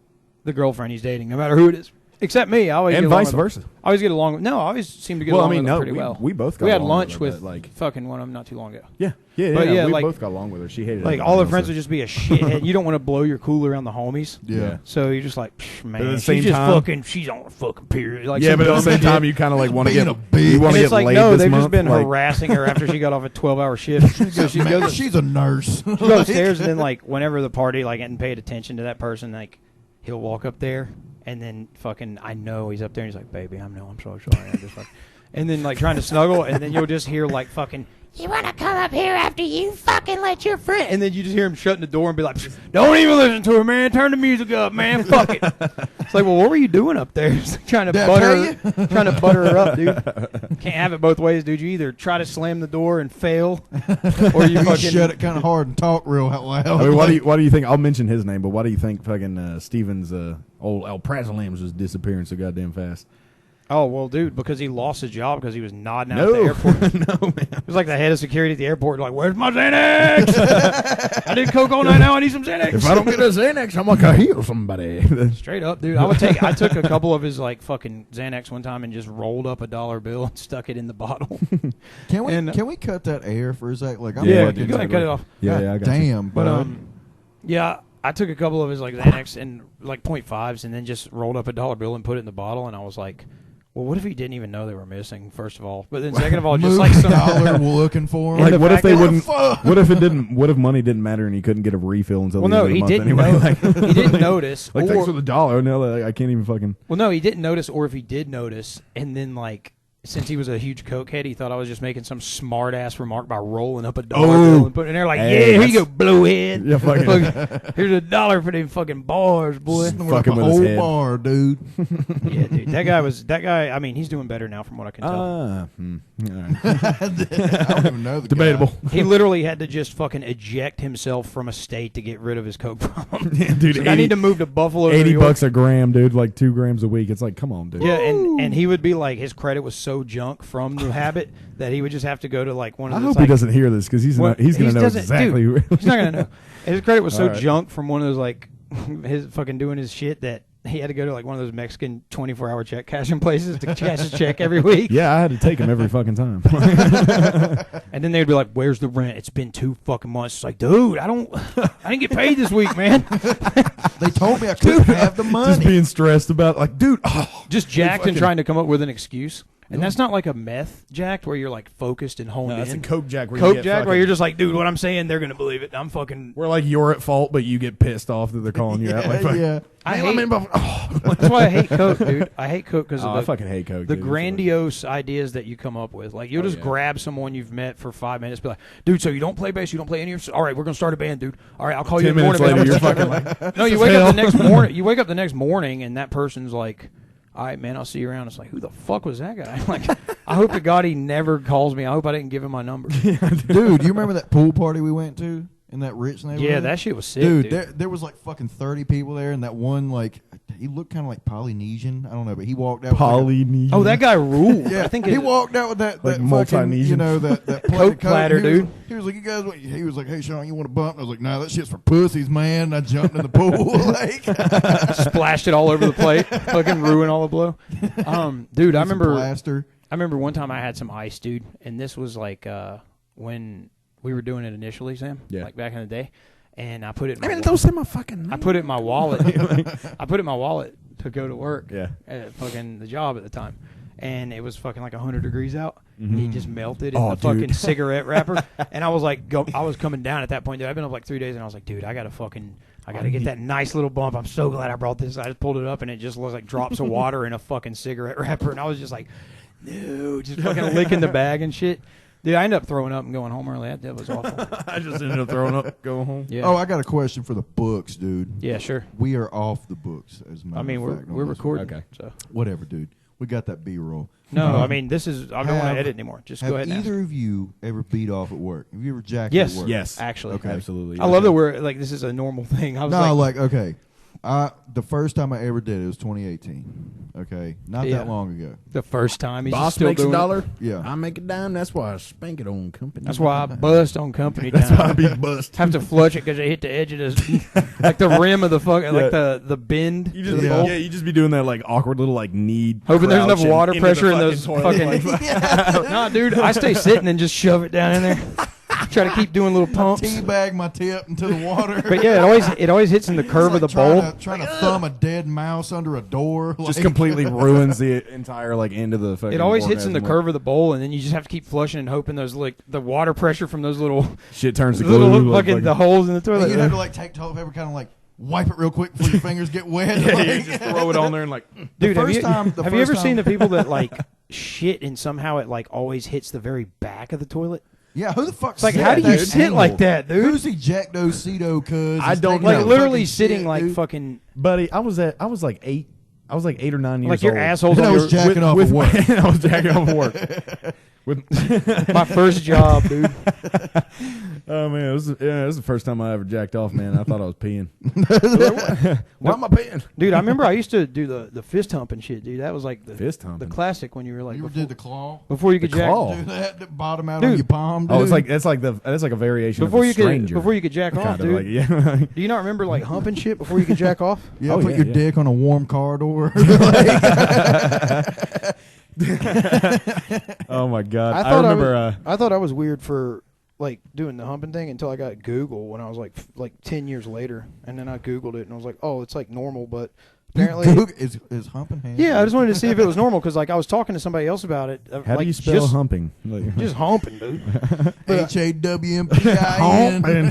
the girlfriend he's dating, no matter who it is. Except me, I always and get vice versa. I always get along. I always seem to get along with them pretty well. We both got we had along lunch with her, with fucking one of them not too long ago. Yeah. We both got along with her. She hated it. Like all her friends would just be a shithead. You don't want to blow your cool around the homies. Yeah. So you're just like, man, she's just fucking. She's on a fucking period. Like, yeah, but at the same time, you kind of like want to get a bitch. You want to get like, laid no, this they've month, just been like, harassing her after she got off a 12-hour shift. So she goes, she's a nurse. she goes upstairs, and then like whenever the party like hadn't paid attention to that person, like he'll walk up there. And then fucking, I know he's up there and he's like, baby, I'm so sorry. I'm just like, and then like trying to snuggle, and then you'll just hear like fucking, you want to come up here after you fucking let your friend, and then you just hear him shutting the door and be like, don't even listen to her, man. Turn the music up, man. Fuck it. It's like, well, what were you doing up there? Like trying to butter her up, dude. Can't have it both ways, dude. You either try to slam the door and fail, or you fucking shut it kind of hard and talk real loud. I mean, why do you think? I'll mention his name, but why do you think fucking Steven's old El Prazolam's was disappearing so goddamn fast? Oh, well, dude, because he lost his job because he was nodding out at the airport. No, man. He was like the head of security at the airport, like, where's my Xanax? I did coke all night now, I need some Xanax. If I don't get a Xanax, I'm going to heal somebody. Straight up, dude. I took a couple of his, like, fucking Xanax one time and just rolled up a $1 bill and stuck it in the bottle. Can we cut that air for a sec? Like, I'm yeah, fucking go ahead, cut it off. Yeah, I got damn, you. But, yeah, I took a couple of his, like, Xanax and, like, 0.5s and then just rolled up a $1 bill and put it in the bottle, and I was like, well, what if he didn't even know they were missing? First of all, but then second of all, just like some dollar looking for him. Like, what if they wouldn't? What if it didn't? What if money didn't matter and he couldn't get a refill until the end of the month anyway? Like, he didn't notice. Like, thanks for the $1. No, like, I can't even fucking. Well, no, he didn't notice, or if he did notice, and then like. Since he was a huge cokehead, he thought I was just making some smart ass remark by rolling up a $1 bill and putting it in there like, hey, yeah, here you go, blowhead. Yeah, fucking. Here's $1 for them fucking bars, boy. Fucking with his head. Bar, dude. Yeah, dude. That guy. I mean, he's doing better now, from what I can tell. All right. I don't even know the Debatable. guy. He literally had to just fucking eject himself from a state to get rid of his coke problem. Yeah, dude, So I need to move to Buffalo. $80 New York. a gram, dude. Like 2 grams a week. It's like, come on, dude. Yeah, and he would be like, his credit was so junk from the habit that he would just have to go to like one of I those. hope like, he doesn't hear this because he's going to know exactly. Dude, he's not gonna know. And his credit was so All right. junk from one of those like his fucking doing his shit that he had to go to like one of those Mexican 24-hour check cashing places to cash his check every week. Yeah, I had to take him every fucking time. And then they'd be like, "Where's the rent? It's been 2 fucking months." It's like, dude, I didn't get paid this week, man. They told me I couldn't have the money. Just being stressed about, like, dude, Just jacked and trying to come up with an excuse. And that's not like a meth jacked where you're like focused and honed in. that's a coke jack. Coke jack where you're just like, dude, what I'm saying, they're gonna believe it. I'm fucking. Where like you're at fault, but you get pissed off that they're calling you out. Like, Yeah. That's why I hate coke, dude. I hate coke because I fucking hate coke. The dude. grandiose ideas that you come up with. Like you'll just grab someone you've met for 5 minutes, be like, dude, so you don't play bass, you don't play any of your. All right, we're gonna start a band, dude. All right, I'll call you in the morning. Later, you're fucking like, no, you wake up the next morning. You wake up the next morning, and that person's like, all right, man, I'll see you around. It's like, who the fuck was that guy? Like, I hope to God he never calls me. I hope I didn't give him my number. Dude, you remember that pool party we went to in that rich neighborhood? Yeah, that shit was sick, dude. dude. There was like fucking 30 people there, and that one like he looked kind of like Polynesian. I don't know, but he walked out. Polynesian. Oh, that guy ruled. Yeah, I think he walked out with that like fucking, multi-Nesian. that Coke platter, he was, dude. He was like, you guys, he was like, hey Sean, you want a bump? And I was like, nah, that shit's for pussies, man. And I jumped in the pool, like splashed it all over the plate, fucking ruined all the blow. Dude, I remember. Blaster. I remember one time I had some ice, dude, and this was like when we were doing it initially, Sam. Yeah. Like back in the day. And I put it in don't say my fucking name. I put it in my wallet. I put it in my wallet to go to work. Yeah. At fucking the job at the time. And it was fucking like 100 degrees out. And he just melted in the dude. fucking cigarette wrapper. And I was like, I was coming down at that point. Dude, I've been up like 3 days, and I was like, dude, I got to get that nice little bump. I'm so glad I brought this. I just pulled it up, and it just was like drops of water in a fucking cigarette wrapper. And I was just like, no, just fucking licking the bag and shit. Dude, I ended up throwing up and going home early. That was awful. I just ended up throwing up, going home. Yeah. Oh, I got a question for the books, dude. Yeah, sure. We are off the books, as a matter I mean, of fact, we're on this recording. Okay. So Whatever, dude. We got that B-roll. no, I mean, this is. I don't want Have- to edit anymore. Just Have go ahead. And either of you ever beat off at work? Have you ever jacked Yes. at work? Yes. actually. Okay. Absolutely. I love that we're like this is a normal thing. I was No, like, okay. The first time I ever did it was 2018. Okay, not Yeah. that long ago. the first time he's Boss still makes a doing it. dollar. Yeah. I make a dime. That's why I spank it on company. That's why I bust on company That's why I time. be bust. Have to flush it because I hit the edge of this, like the rim of the fucking, like the bend. You to just the Yeah. bowl. you just be doing that like awkward little like knee. Hoping there's enough crouching water into pressure the in those toilet. fucking. Nah, dude, I stay sitting and just shove it down in there. Try to keep doing little pumps. Teabag my tip into the water. But yeah, it always hits in the curve of the bowl. Trying to thumb a dead mouse under a door. just like- completely ruins the entire like end of the fucking. It always hits in the orgasm. curve of the bowl, and then you just have to keep flushing and hoping those like the water pressure from those little Shit turns to glue. little like fucking the holes in the toilet. You have to like take toilet paper, kind of like wipe it real quick before your fingers get wet. yeah, like- you just throw it on there and like. Dude, have first you, time- the have you first ever seen time- the people that like shit and somehow it like always hits the very back of the toilet? Yeah, who the fuck? It's like, how do you sit like that, dude? Who's ejectocito? Cuz I don't Like know. literally Fucking sitting shit, like dude. fucking Buddy, I was like 8 or 9 years like your old. asshole's And I on was your, jacking off at work. I was jacking off at work. With my first job, dude. oh man, this is the first time I ever jacked off, man. I thought I was peeing. Why am I peeing? Dude, I remember I used to do the fist humping shit, dude. That was like the Fist humping? the classic when you were like You ever before, did the claw? before you could The jack claw? Do that bottom out Dude. on your palm. Dude. Oh, it's like that's like a variation before of a you stranger. could before you could jack off, Kinda dude. like, yeah. Do you not remember like humping shit before you could jack off? yeah, Oh, put yeah, your yeah. dick on a warm car door. Oh my god! I thought remember. I thought I was weird for like doing the humping thing until I got Google when I was like 10 years later, and then I Googled it and I was like, oh, it's like normal, but apparently. is humping hands. Yeah, I just wanted to see if it was normal because like I was talking to somebody else about it. how like, do you spell just, humping? Like, Just humping, dude. HAWMPIN.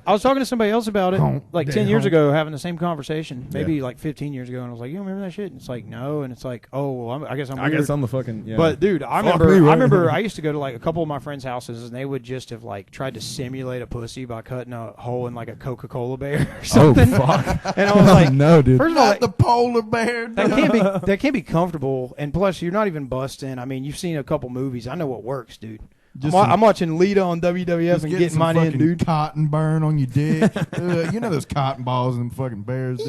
I was talking to somebody else about it Hump. like 10 Damn. years ago, having the same conversation, maybe Yeah. like 15 years ago, and I was like, you don't remember that shit? And it's like, no, and it's like, oh, well, I guess I'm I weird. guess I'm the fucking. Yeah. But dude, I Fuck remember. me, right? I remember. I used to go to like a couple of my friends' houses, and they would just have like tried to simulate a pussy by cutting a hole in like a Coca-Cola bear or oh something. fuck! And I was like, no, dude. first of all, Not the polar bear. that can't be comfortable. And plus, you're not even busting. I mean, you've seen a couple movies. I know what works, dude. I'm watching Lita on WWF Just and getting getting some mine in, fucking dude. cotton burn on your dick. You know those cotton balls and fucking bears.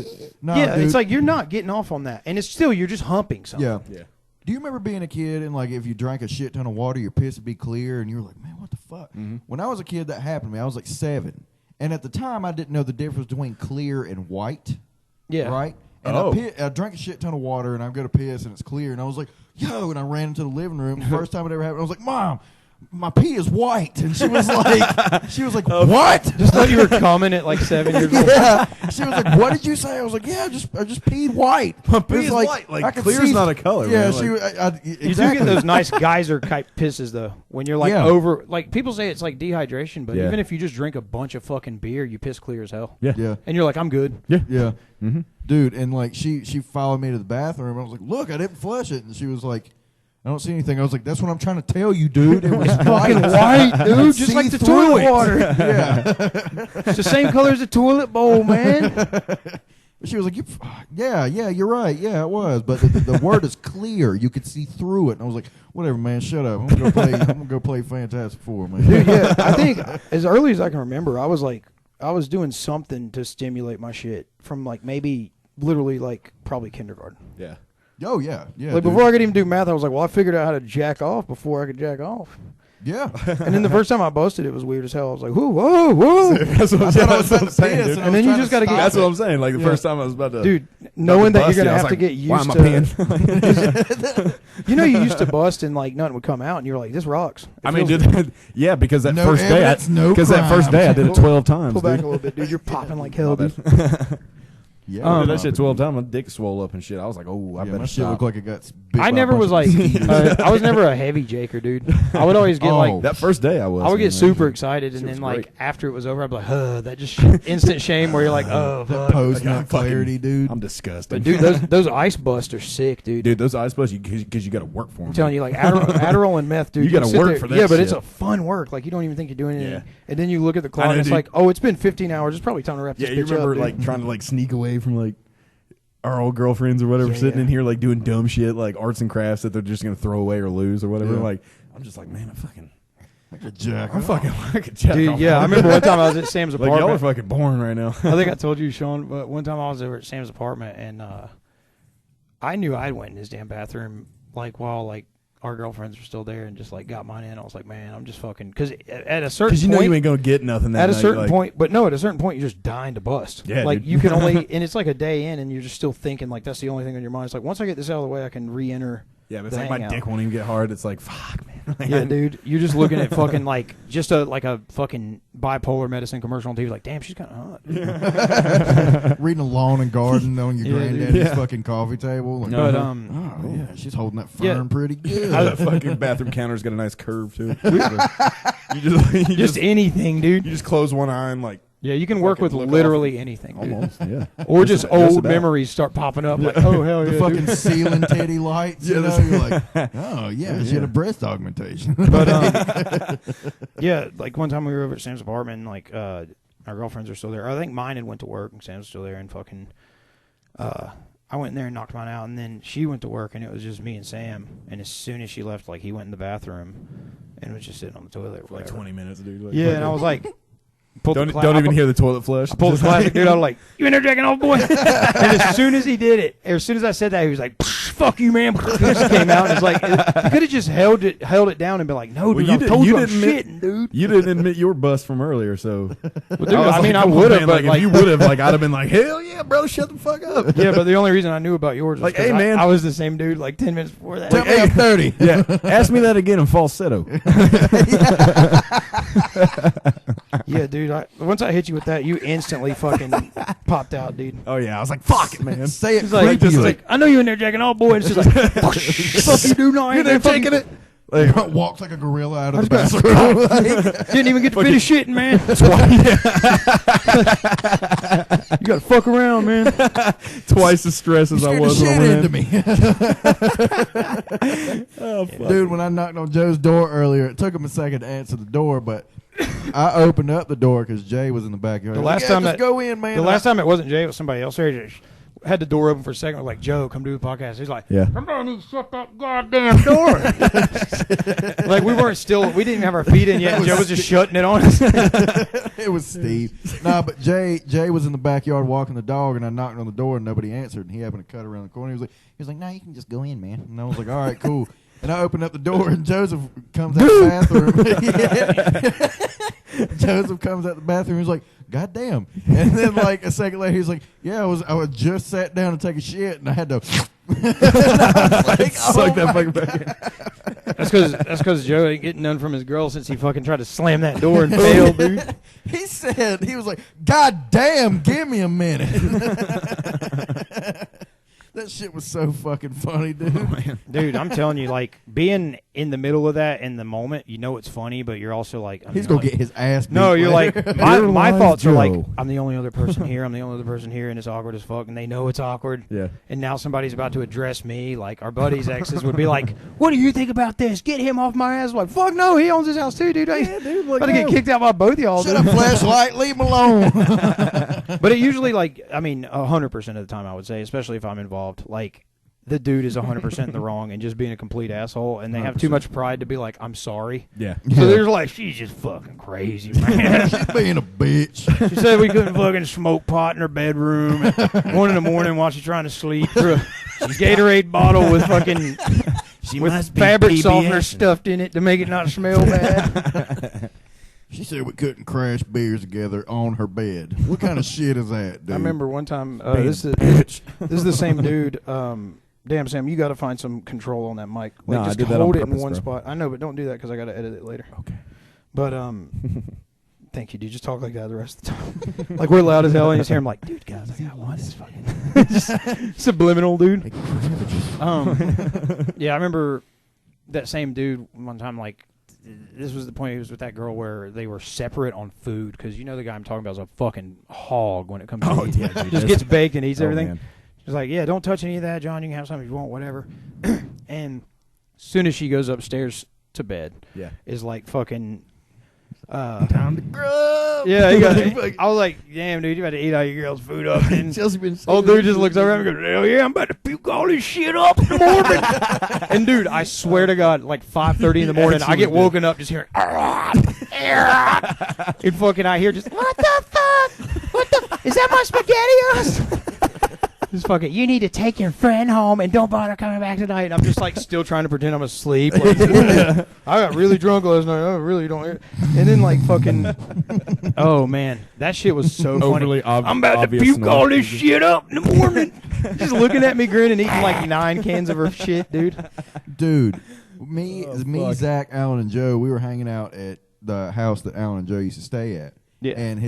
No, Yeah, dude. it's like you're not getting off on that, and it's still you're just humping something. yeah. Yeah. Do you remember being a kid and like if you drank a shit ton of water, your piss would be clear, and you were like, man, what the fuck? Mm-hmm. When I was a kid, that happened to me. I was like 7, and at the time, I didn't know the difference between clear and white. Yeah. Right. And Oh. I drank a shit ton of water, and I go to piss, and it's clear, and I was like, yo, and I ran into the living room. The first time it ever happened, I was like, Mom, my pee is white, and she was like, what? Just thought you were coming at like 7 years old. Yeah, she was like, "What did you say?" I was like, "Yeah, I just peed white." My It pee was is white. Like, I could clear's see- not a color, Yeah, man. she. Like- You do Exactly. get those nice geyser type pisses though, when you're like Yeah. over. Like people say it's like dehydration, but Yeah. even if you just drink a bunch of fucking beer, you piss clear as hell. Yeah. Yeah, And you're like, I'm good. Yeah. yeah, Mm-hmm. dude. And like she followed me to the bathroom. I was like, "Look, I didn't flush it," and she was like, "I don't see anything." I was like, "That's what I'm trying to tell you, dude. It was Fucking white, white, dude. Just like the See through toilet it." water. Yeah. It's the same color as the toilet bowl, man. She was like, yeah, you're right. Yeah, it was. But the word is clear. You could see through it. And I was like, whatever, man, shut up. I'm gonna go play Fantastic Four, man. Dude, yeah. I think as early as I can remember, I was doing something to stimulate my shit from like maybe literally like probably kindergarten. Yeah. Oh yeah, yeah. Like dude. before I could even do math, I was like, well, I figured out how to jack off before I could jack off. Yeah. And then the first time I busted, it was weird as hell. I was like, whoa. That's what I was about to say, dude. And then you just got to get. That's what I'm saying. Like the first time I was about to, dude, knowing that you're gonna have to get why used am I to. You know, you used to bust and like nothing would come out, and you're like, this rocks. I mean, yeah, because that No first evidence, no that first day I did it 12 times. Pull back dude. a little bit, dude. You're popping like hell, dude. Yeah. I did that shit 12 times. My dick swole up and shit. I was like, oh, I better my shit stop. looked like it got bit I by a never bunch was of like, mosquitoes. I was never a heavy jaker, dude. I would always get like. That first day I was. I would get man. super excited, and Shit then was like great. after it was over, I'd be like, that just instant shame where you're like, oh, That fuck. post Like, I'm nut clarity, dude. I'm disgusted. But dude, those ice busts are sick, dude. Dude, those ice busts, because you got to work for them. I'm telling you, like Adderall and meth, dude. You gotta sit work there- for that Yeah, but it's shit. a fun work. Like you don't even think you're doing anything, Yeah. and then you look at the clock, I know, and it's dude. like, oh, it's been 15 hours. It's probably time to wrap Yeah, this you bitch remember up, dude. like trying to like sneak away from like our old girlfriends or whatever, sitting in here like doing dumb shit like arts and crafts that they're just gonna throw away or lose or whatever. Yeah. Like I'm just like, man, Like a jack. I'm fucking like a jack Dude, off. yeah, I remember one time I was at Sam's like y'all are apartment. fucking boring right now. I think I told you, Sean, but one time I was over at Sam's apartment, and I knew I'd went in his damn bathroom like while like our girlfriends were still there, and just like got mine in. I was like, man, I'm just fucking because at a certain Because you point, know you ain't gonna get nothing that at a night, certain like, point, but no, at a certain point, you're just dying to bust. Yeah, like dude. you can only, and it's like a day in, and you're just still thinking like that's the only thing on your mind. It's like once I get this out of the way, I can re-enter. Yeah, but it's the like my hangout. dick won't even get hard. It's like fuck, man. Yeah, dude, you're just looking at fucking like just a fucking bipolar medicine commercial on TV. Like, damn, she's kind of hot. Reading a lawn and garden on your Yeah, dude. granddaddy's fucking coffee table. Like, But oh yeah, she's holding that fern Yeah. pretty good. The fucking bathroom counter's got a nice curve to it. you just anything, dude. you just close one eye and like Yeah, you can work with look literally anything, dude. almost, yeah. Or just old about. memories start popping up. Like, oh hell the yeah, fucking dude. ceiling titty lights. You know, you're like, oh yeah, she had a breast augmentation. But yeah, like one time we were over at Sam's apartment, and like our girlfriends are still there. I think mine had went to work, and Sam's still there, and fucking I went in there and knocked mine out, and then she went to work, and it was just me and Sam. And as soon as she left, like he went in the bathroom and was just sitting on the toilet for like 20 minutes, dude. Like, Yeah, and I was like, don't even hear the toilet flush. I pulled the Just classic like- dude. I was like, "You in there jacking off, boy?" And as soon as he did it, or as soon as I said that, he was like, "Fuck you, man!" Just came out, and it's like he could have just held it down and been like, "No, dude, I told you I'm shitting, dude." You didn't admit your bust from earlier, so. Well, dude, I mean, I would have, but if you would have, like, I'd have been like, hell yeah, brother, shut the fuck up. yeah, but the only reason I knew about yours was Like, 'cause hey, man. I was the same dude like 10 minutes before that. Tell me I'm 30. Yeah, ask me that again in falsetto. Yeah, dude. Once I hit you with that, you instantly fucking popped out, dude. Oh yeah, I was like, fuck it, man. Say it It's like, creepy. it's like, I know you in there jacking off, boy. And it's just like, fuck you, dude. No, I ain't there taking it. Like, walks like a gorilla out of the just bathroom. Didn't even get to finish shitting, man. You got to fuck around, man. twice as stressed as I Scared was the when I shit went into in. me. Oh, fuck. Dude, when I knocked on Joe's door earlier, it took him a second to answer the door, but I opened up the door because Jay was in the backyard. The He was last like, time just that- go in, man. The last time it wasn't Jay, it was somebody else. They just had the door open for a second. We're like, Joe, come do the podcast. He's like, Yeah. somebody needs to shut that goddamn door. Like, we didn't even have our feet in yet. And Joe was just shutting it on us. It was Steve. Nah, but Jay was in the backyard walking the dog, and I knocked on the door and nobody answered. And he happened to cut around the corner. He was like, "No, you can just go in, man." And I was like, "All right, cool." And I opened up the door, and Joseph comes out the bathroom. Joseph comes out the bathroom. He's like, "God damn!" And then like a second later, he's like, "Yeah, I was just sat down to take a shit, and I had to." Like, Suck that fucking back in. That's because Joe ain't getting none from his girl since he fucking tried to slam that door and failed, dude. He said, he was like, "God damn, give me a minute." That shit was so fucking funny, dude. Dude, I'm telling you, like, being in the middle of that in the moment, you know it's funny, but you're also like... He's going to get his ass beat. No, you're later. like... My Here thoughts lies are like, Joe. I'm the only other person here, and it's awkward as fuck, and they know it's awkward. Yeah. And now somebody's about to address me, like, our buddies' exes would be like, what do you think about this? Get him off my ass. Like, fuck no, he owns his house too, dude. Yeah, dude, like, about to get no. kicked out by both y'all, Shut dude. up, flashlight. Leave him alone. But it usually, like, I mean, 100% of the time, I would say, especially if I'm involved, like, the dude is 100% in the wrong and just being a complete asshole, and they have too much pride to be like, I'm sorry. Yeah. So they're like, she's just fucking crazy, man. She's being a bitch. She said we couldn't fucking smoke pot in her bedroom at 1 in the morning while she's trying to sleep. Through a Gatorade bottle with fucking fabric softener stuffed in it to make it not smell bad. She said we couldn't crash beers together on her bed. What kind of shit is that, dude? I remember one time, this is the same dude. Damn, Sam, you got to find some control on that mic. Like, No, just I did that hold on it in purpose, one bro. spot. I know, but don't do that because I got to edit it later. Okay. But thank you, dude. Just talk like that the rest of the time. Like we're loud as hell, and you just hear him like, dude, guys, I got one. This fucking just subliminal, dude. Yeah, I remember that same dude one time. Like, this was the point. He was with that girl where they were separate on food because you know the guy I'm talking about is a fucking hog when it comes to eating. Yeah, dude, just gets baked and eats everything. Man. She's like, yeah, don't touch any of that, John. You can have something if you want, whatever. And as soon as she goes upstairs to bed, is like fucking. Time to grub. Yeah, I was like, damn, dude, you about to eat all your girl's food up. And Chelsea been old dude just looks over at me and goes, hell yeah, I'm about to puke all this shit up in the morning. And dude, I swear to God, like 5:30 in the morning, I get woken up just hearing, and fucking I hear just, what the fuck? Is that my SpaghettiOs? Just fucking, you need to take your friend home and don't bother coming back tonight. And I'm just like still trying to pretend I'm asleep. Like, I got really drunk last night. I really don't hear. And then like fucking, oh man, that shit was so funny. I'm about to puke all this shit up in the morning. Just looking at me grinning, eating like 9 cans of her shit, dude. Dude, me, Zach, Alan, and Joe, we were hanging out at the house that Alan and Joe used to stay at. Yeah. And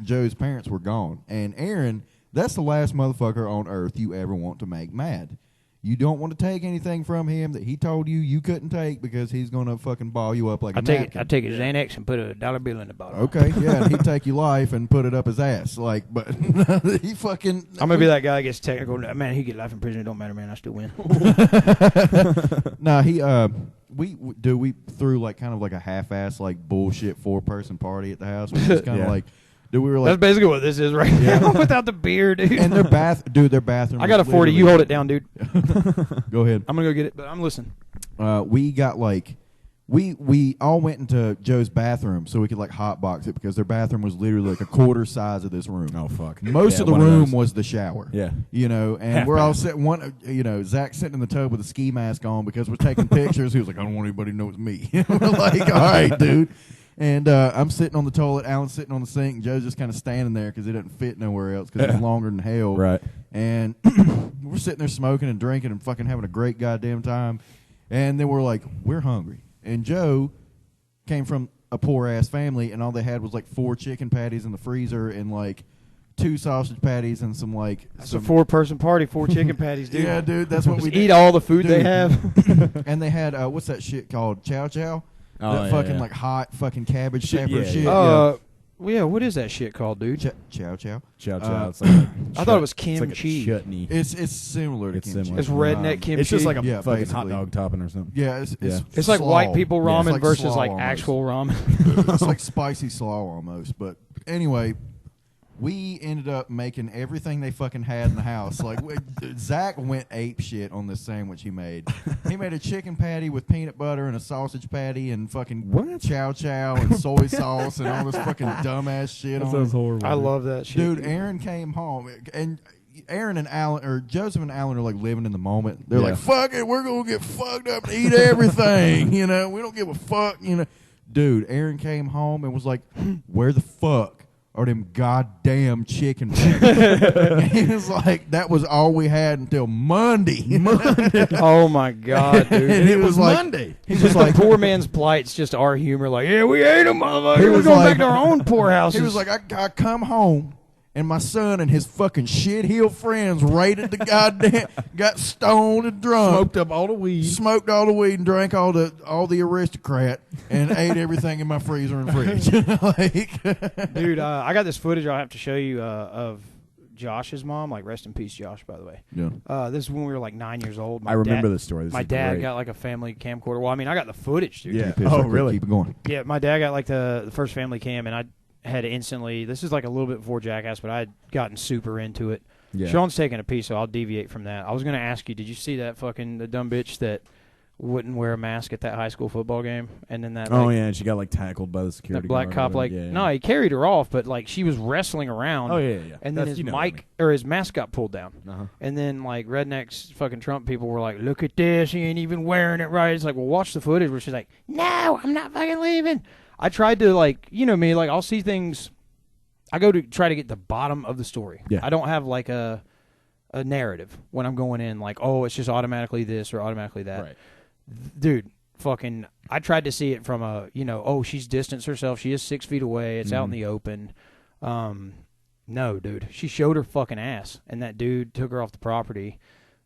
Joe's parents were gone. And Aaron, that's the last motherfucker on earth you ever want to make mad. You don't want to take anything from him that he told you couldn't take because he's going to fucking ball you up like a napkin. I take a Xanax and put a dollar bill in the bottle. Okay, yeah, and he'd take your life and put it up his ass. Like, but he fucking... I'm going to be that guy that gets technical. Man, he get life in prison. It don't matter, man. I still win. Nah, we threw like kind of like a half-ass like bullshit 4-person party at the house. We just kind of like... Dude, we were like, that's basically what this is right now without the beer, dude. And their bathroom. I got a 40. You hold it down, dude. Go ahead. I'm gonna go get it, but I'm listening. We got like, we all went into Joe's bathroom so we could like hotbox it because their bathroom was literally like a quarter size of this room. Oh fuck! Most of the room was the shower. Yeah, you know, and we're all sitting Zach's sitting in the tub with a ski mask on because we're taking pictures. He was like, I don't want anybody to know it's me. We're like, all right, dude. And I'm sitting on the toilet, Alan's sitting on the sink, and Joe's just kind of standing there because it doesn't fit nowhere else because it's longer than hell. Right. And we're sitting there smoking and drinking and fucking having a great goddamn time. And then we're like, we're hungry. And Joe came from a poor-ass family, and all they had was like 4 chicken patties in the freezer and like 2 sausage patties and some like... That's a 4-person party, 4 chicken patties, dude. Yeah, dude, that's what we did. Eat all the food they have. And they had, what's that shit called? Chow chow? Oh, that fucking like hot fucking cabbage pepper shit. Well, yeah, what is that shit called, dude? Chow chow. Chow chow. It's like I thought it was kimchi. chutney. It's similar to kimchi. Similar. It's redneck kimchi. It's just like a fucking basically. hot dog topping or something. Yeah, it's like white people ramen It's like versus slaw like almost. actual ramen. It's like spicy slaw almost. But anyway, we ended up making everything they fucking had in the house. Like Zach went ape shit on this sandwich he made. He made a chicken patty with peanut butter and a sausage patty and fucking chow chow and soy sauce and all this fucking dumbass shit That on sounds it. horrible. I love that shit. Dude, Aaron came home and Aaron and Alan, or Joseph and Alan, are like living in the moment. They're like, fuck it, we're going to get fucked up and eat everything. You know, we don't give a fuck. You know, dude, Aaron came home and was like, where the fuck are them goddamn chicken patties? He was like, that was all we had until Monday. Oh my god, dude! And it was like Monday. He's just like poor man's plight. It's just our humor. Like, yeah, we ate them, motherfucker. He We're was going like- back to our own poorhouses. He was like, I come home and my son and his fucking shit-heel friends raided the goddamn, got stoned and drunk. Smoked up all the weed. Smoked all the weed and drank all the aristocrat and ate everything in my freezer and fridge. Like, dude, I got this footage I'll have to show you of Josh's mom. Like, rest in peace, Josh, by the way. yeah. This is when we were like 9 years old. I remember this story. This My is dad great. got like a family camcorder. Well, I mean, I got the footage, dude. Yeah. Oh, really? Keep it going. Yeah, my dad got like the first family cam, and I had instantly. This is like a little bit before Jackass, but I had gotten super into it. Yeah. Sean's taking a piece, so I'll deviate from that. I was going to ask you, did you see that the dumb bitch that wouldn't wear a mask at that high school football game? And then that and she got like tackled by the security guard. That black cop, no, he carried her off, but like she was wrestling around. Oh, yeah. And then his mask got pulled down. Uh-huh. And then like rednecks, fucking Trump people were like, look at this, he ain't even wearing it right. It's like, well, watch the footage where she's like, no, I'm not fucking leaving. I tried to, like, you know me, like I'll see things. I go to try to get the bottom of the story. Yeah. I don't have like a narrative when I'm going in, like, oh, it's just automatically this or automatically that. Right. Dude, fucking, I tried to see it from a, oh, she's distanced herself. She is 6 feet away. It's out in the open. No, dude. She showed her fucking ass, and that dude took her off the property.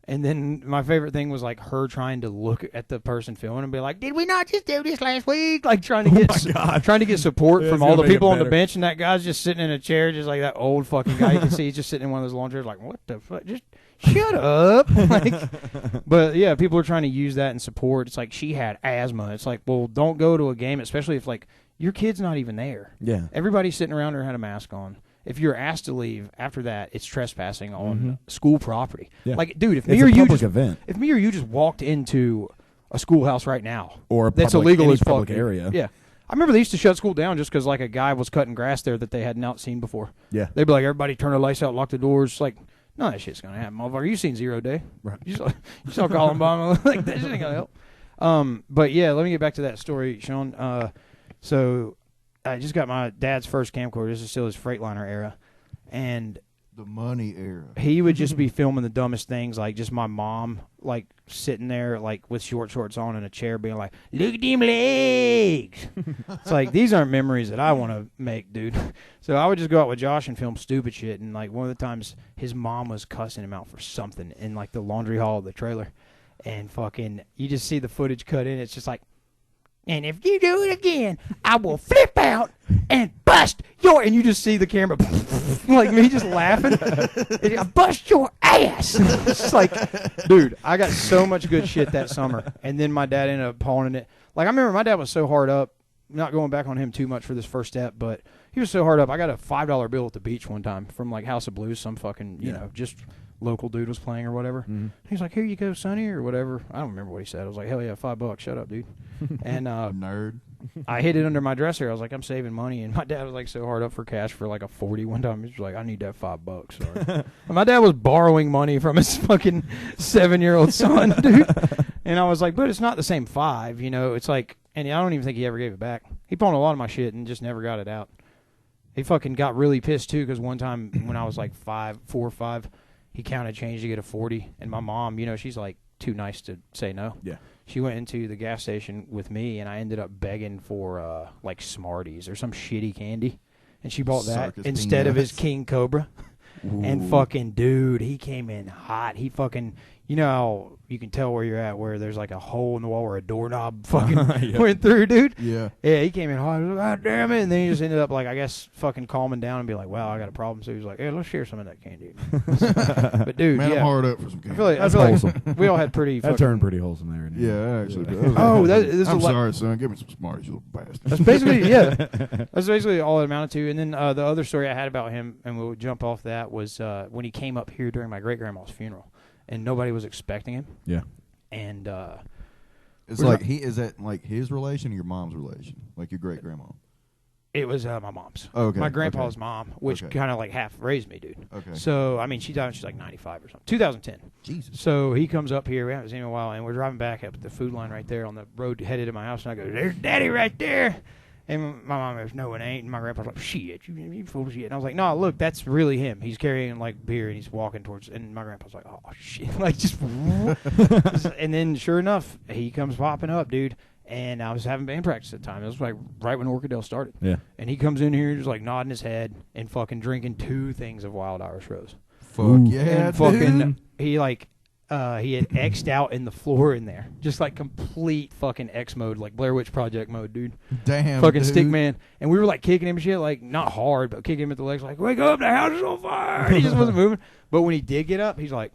And then my favorite thing was, like, her trying to look at the person filming and be like, did we not just do this last week? Like, trying to get support from all the people on the bench, and that guy's just sitting in a chair, just like that old fucking guy you can see. He's just sitting in one of those lawn chairs like, what the fuck? Just shut up. Like, but, yeah, people are trying to use that in support. It's like she had asthma. It's like, well, don't go to a game, especially if, like, your kid's not even there. Yeah. Everybody sitting around her had a mask on. If you're asked to leave after that, it's trespassing on school property. Yeah. Like, dude, if me or you just walked into a schoolhouse right now, or that's illegal as public area. Yeah, I remember they used to shut school down just because like a guy was cutting grass there that they had not seen before. Yeah, they'd be like, everybody turn the lights out, lock the doors. Like, none of that shit's gonna happen, motherfucker. You seen 0 Day? Right? You saw Columbine? Like, that shit ain't gonna help. But yeah, let me get back to that story, Sean. So I just got my dad's first camcorder. This is still his Freightliner era. And the money era. He would just be filming the dumbest things, like just my mom, like sitting there, like with short shorts on in a chair, being like, "Look at them legs." It's like, these aren't memories that I want to make, dude. So I would just go out with Josh and film stupid shit. And like one of the times, his mom was cussing him out for something in like the laundry hall of the trailer, and fucking, you just see the footage cut in. It's just like, "And if you do it again, I will flip out and bust your..." And you just see the camera, like me just laughing. "I bust your ass." It's like, dude, I got so much good shit that summer. And then my dad ended up pawning it. Like, I remember my dad was so hard up, not going back on him too much for this first step, but he was so hard up. I got a $5 bill at the beach one time from like House of Blues, some fucking, you know, just local dude was playing or whatever. He's like, "Here you go, Sonny," or whatever. I don't remember what he said. I was like, "Hell yeah, $5. Shut up, dude." And nerd. I hid it under my dresser. I was like, "I'm saving money." And my dad was like so hard up for cash for like a 40 one time. He was like, "I need that $5." Sorry. My dad was borrowing money from his fucking 7-year-old son, dude. And I was like, "But it's not the same 5, you know." It's like, and I don't even think he ever gave it back. He pawned a lot of my shit and just never got it out. He fucking got really pissed too, because one time when I was like 4 or 5, he counted change to get a 40, and my mom, you know, she's like too nice to say no. Yeah. She went into the gas station with me, and I ended up begging for like Smarties or some shitty candy, and she bought that instead of his King Cobra. Ooh. And fucking dude, he came in hot. He fucking, you know how you can tell where you're at, where there's like a hole in the wall where a doorknob fucking went through, dude. Yeah. Yeah, he came in hot. God damn it. And then he just ended up, like, I guess, fucking calming down and be like, "Wow, I got a problem." So he was like, "Hey, let's share some of that candy." But dude, man, yeah. I'm hard up for some candy. I feel like we all had pretty That turned pretty wholesome there. Yeah, actually. I'm sorry, son. Give me some Smarties, you little bastard. That's basically, yeah. That's basically all it amounted to. And then the other story I had about him, and we'll jump off that, was when he came up here during my great-grandma's funeral, and nobody was expecting him. Yeah. And it's like, is that like his relation or your mom's relation? Like your great-grandma? It was my mom's. Oh, okay. My grandpa's mom, which kind of like half raised me, dude. Okay. So, I mean, she died when she's like 95 or something. 2010. Jesus. So he comes up here. We haven't seen him in a while, and we're driving back up the food line right there on the road headed to my house, and I go, "There's Daddy right there." And my mom goes, "No, it ain't." And my grandpa's like, "Shit, you full of shit." And I was like, "No, look, that's really him. He's carrying like beer and he's walking towards." And my grandpa's like, "Oh shit!" Like just. And then sure enough, he comes popping up, dude. And I was having band practice at the time. It was like right when Orchidale started. Yeah. And he comes in here just like nodding his head and fucking drinking 2 things of Wild Irish Rose. Fuck yeah, and fucking he like. He had X'd out in the floor in there. Just like complete fucking X mode, like Blair Witch Project mode, dude. Damn, fucking dude. stick man. And we were like kicking him and shit, like not hard, but kicking him at the legs, like, "Wake up, the house is on fire." He just wasn't moving. But when he did get up, he's like,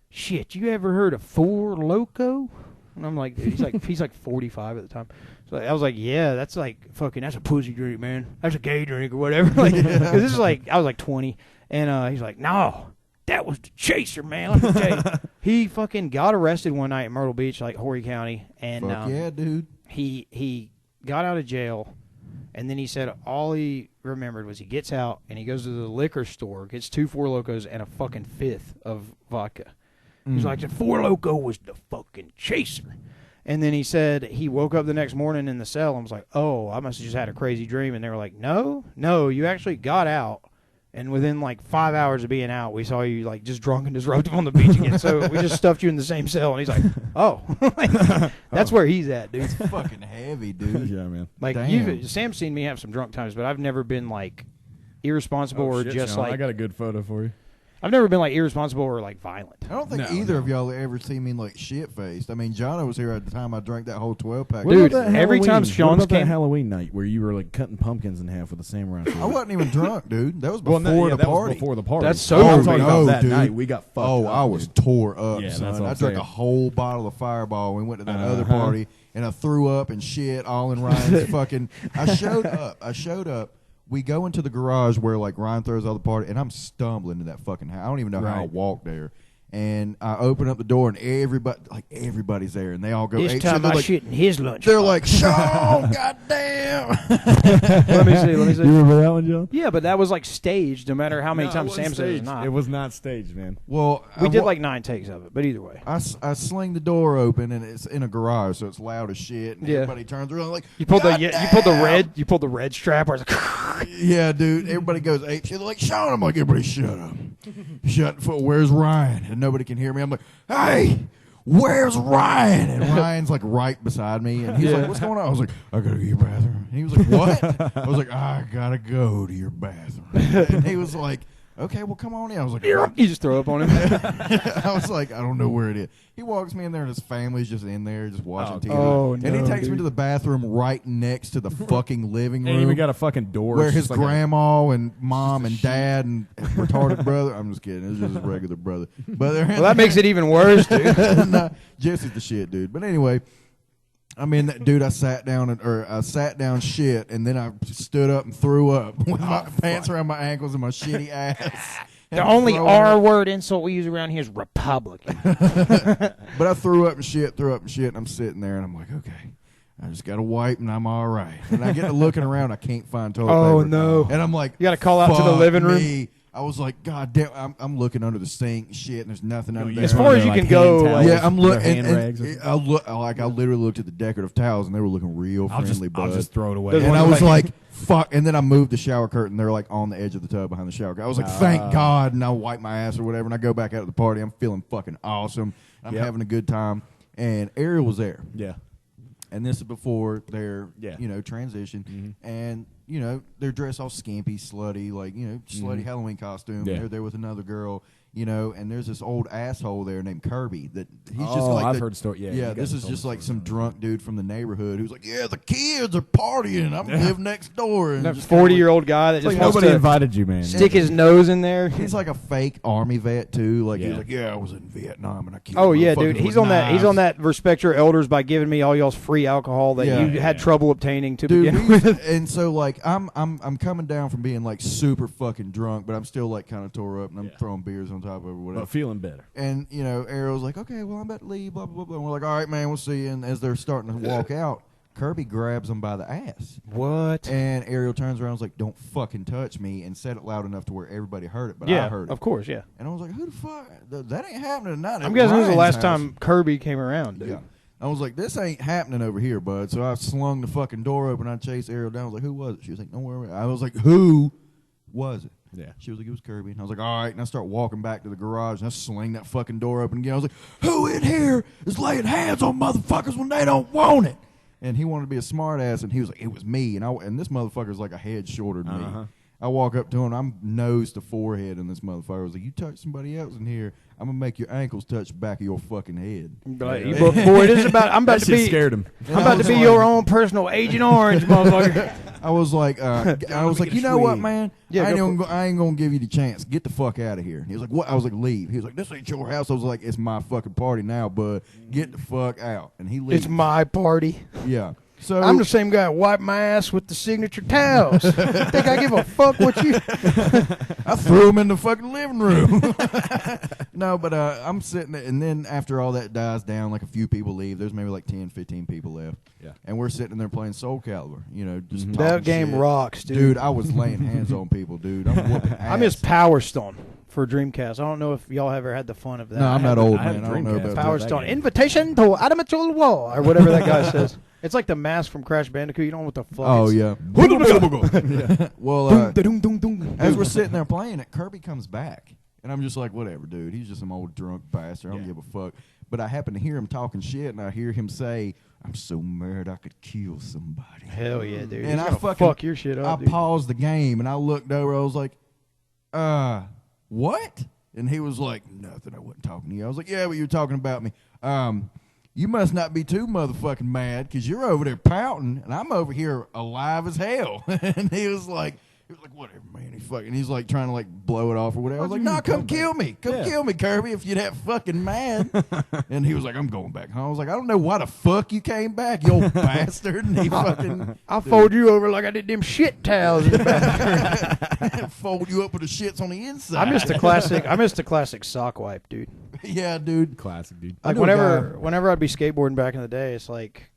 "Shit, you ever heard of Four Loko?" And I'm like, he's like 45 at the time. So I was like, "Yeah, that's like fucking, that's a pussy drink, man. That's a gay drink or whatever." Like, 'cause this is like, I was like 20. And he's like, "No, that was the chaser, man. Let me tell you. He fucking got arrested one night in Myrtle Beach, like Horry County. And Fuck yeah, dude. He got out of jail, and then he said all he remembered was he gets out, and he goes to the liquor store, gets 2 Four Locos and a fucking fifth of vodka. He's like, the Four Loco was the fucking chaser. And then he said he woke up the next morning in the cell and was like, oh, I must have just had a crazy dream. And they were like, no, you actually got out. And within like 5 hours of being out, we saw you like just drunk and disruptive on the beach again. So we just stuffed you in the same cell. And he's like, oh, that's where he's at, dude. It's fucking heavy, dude. Yeah, man. Like Sam's seen me have some drunk times, but I've never been like irresponsible or shit, just Sean, like I got a good photo for you. I've never been like irresponsible or like violent. I don't think either of y'all ever seen me like shit-faced. I mean, Jono was here at the time I drank that whole 12-pack. Dude, every time Sean's that Halloween night where you were like cutting pumpkins in half with a samurai sword? I wasn't even drunk, dude. That was before the that party. Was before the party. That's so I'm talking about that dude. night. We got fucked up. I was tore up, Yeah, son. that's what I I'm drank saying. a whole bottle of Fireball. We went to that other party, and I threw up and shit all in Ryan's fucking... I showed up. We go into the garage where like Ryan throws all the party, and I'm stumbling to that fucking house. I don't even know how I walked there. And I open up the door, and everybody's there, and they all go. This time I shit in his lunch. They're like, Sean, goddamn. Let me see. You remember that one, John? Yeah, but that was like staged. No matter how many times Sam said it's not. It was not staged, man. Well, we did like 9 takes of it, but either way, I sling the door open, and it's in a garage, so it's loud as shit. And everybody turns around like, you pulled the red strap. Where it's like, yeah, dude. Everybody goes ape shit. They're like, Sean. I'm like, everybody shut up. Shut the fuck. Where's Ryan? And nobody can hear me. I'm like, hey, where's Ryan? And Ryan's like right beside me, and he's like, what's going on? I was like, I gotta go to your bathroom. And he was like, what? I was like, I gotta go to your bathroom. And he was like, okay, well, come on in. I was like, you just throw up on him. I was like, I don't know where it is. He walks me in there, and his family's just in there, just watching TV. Oh, and he takes me to the bathroom right next to the fucking living room. And even got a fucking door. Where his grandma and mom and dad and retarded brother. I'm just kidding. It's just his regular brother. But well, that makes it even worse, dude. Nah, Jesse's the shit, dude. But anyway, I mean, dude, I sat down shit, and then I stood up and threw up with my pants around my ankles and my shitty ass. The only R-word insult we use around here is Republican. But I threw up and shit, and I'm sitting there, and I'm like, okay, I just got to wipe, and I'm all right. And I get to looking around, I can't find toilet paper. Oh, no. And I'm like, you got to call out to the living room? Me. I was like, God damn, I'm looking under the sink and shit, and there's nothing under there. As far as you can go. I'm looking. I literally looked at the decorative towels, and they were looking real friendly, bud. I'll just throw it away. And I was like, fuck. And then I moved the shower curtain. They're like on the edge of the tub behind the shower curtain. I was like, thank God. And I wipe my ass or whatever, and I go back out to the party. I'm feeling fucking awesome. I'm having a good time. And Ariel was there. Yeah. And this is before their, transition. Mm-hmm. And, they're dressed all skimpy, slutty, like, slutty Halloween costume. Yeah. They're there with another girl, and there's this old asshole there named Kirby that he's just Oh, like I've heard story. Yeah, this is just like some drunk dude from the neighborhood who's like, yeah, the kids are partying. I'm live next door. And that 40-year-old guy that just wants nobody to invited you, man. stick his nose in there. He's like a fake army vet too. Like he's like, I was in Vietnam and I killed. Oh yeah, dude. He's on that. Respect your elders by giving me all y'all's free alcohol that you had trouble obtaining to begin with. And so like I'm coming down from being like super fucking drunk, but I'm still like kind of tore up and I'm throwing beers on top of it, whatever. But feeling better. And Ariel's like, okay, well I'm about to leave, blah blah blah blah. And we're like, all right, man, we'll see you. And as they're starting to walk out, Kirby grabs him by the ass. What? And Ariel turns around and is like, don't fucking touch me, and said it loud enough to where everybody heard it, but I heard it. Of course, yeah. And I was like, who the fuck? That ain't happening tonight. I'm guessing this was the last time Kirby came around, dude. Yeah. I was like, this ain't happening over here, bud. So I slung the fucking door open. I chased Ariel down. I was like, who was it? She was like, don't worry. I was like, who was it? Yeah. She was like, it was Kirby. And I was like, all right. And I start walking back to the garage, and I sling that fucking door open again. I was like, who in here is laying hands on motherfuckers when they don't want it? And he wanted to be a smart ass, and he was like, it was me. And this motherfucker's like a head shorter than me. I walk up to him. I'm nose to forehead in this motherfucker. I was like, you touch somebody else in here, I'm going to make your ankles touch the back of your fucking head. Boy, this is about, I'm about to be, scared him. I'm about to be your own personal Agent Orange, motherfucker. I was like, you know what, man? Yeah, I ain't gonna give you the chance. Get the fuck out of here. And he was like, what? I was like, leave. He was like, this ain't your house. I was like, it's my fucking party now, bud. Get the fuck out. And he leaves. It's my party. Yeah. So I'm the same guy who wiped my ass with the signature towels. Think I give a fuck what you... I threw him in the fucking living room. No, but I'm sitting there, and then after all that dies down, like a few people leave. There's maybe like 10, 15 people left. Yeah. And we're sitting there playing Soul Calibur, just talking That game shit. rocks, dude. Dude, I was laying hands on people, dude. I'm whooping ass. I miss Power Stone for Dreamcast. I don't know if y'all ever had the fun of that. No, I'm not old, I had man. a I don't know Dreamcast. about Power that. Stone. Invitation to Adamatul War, or whatever that guy says. It's like the mask from Crash Bandicoot. You don't know what the fuck. Oh, it's- yeah. Well, Dum, dum, dum, dum. as we're sitting there playing it, Kirby comes back. And I'm just like, whatever, dude. He's just some old drunk bastard. I don't give a fuck. But I happen to hear him talking shit, and I hear him say, I'm so mad I could kill somebody. Hell yeah, dude. And He's I gonna fucking fuck your shit up, I dude. paused the game, and I looked over. I was like, what? And he was like, nothing. I wasn't talking to you. I was like, yeah, but you were talking about me. You must not be too motherfucking mad because you're over there pouting, and I'm over here alive as hell. And he was like, whatever, man. He's like trying to like blow it off or whatever. I was like, nah, come kill me. Come kill me, Kirby, if you're that fucking mad. And he was like, I'm going back home. I was like, I don't know why the fuck you came back, you old bastard. And he fucking I'll fold you over like I did them shit towels in the bathroom. fold you up with the shits on the inside. I missed the classic sock wipe, dude. Yeah, dude. Classic, dude. I Like knew a guy- whenever I'd be skateboarding back in the day, it's like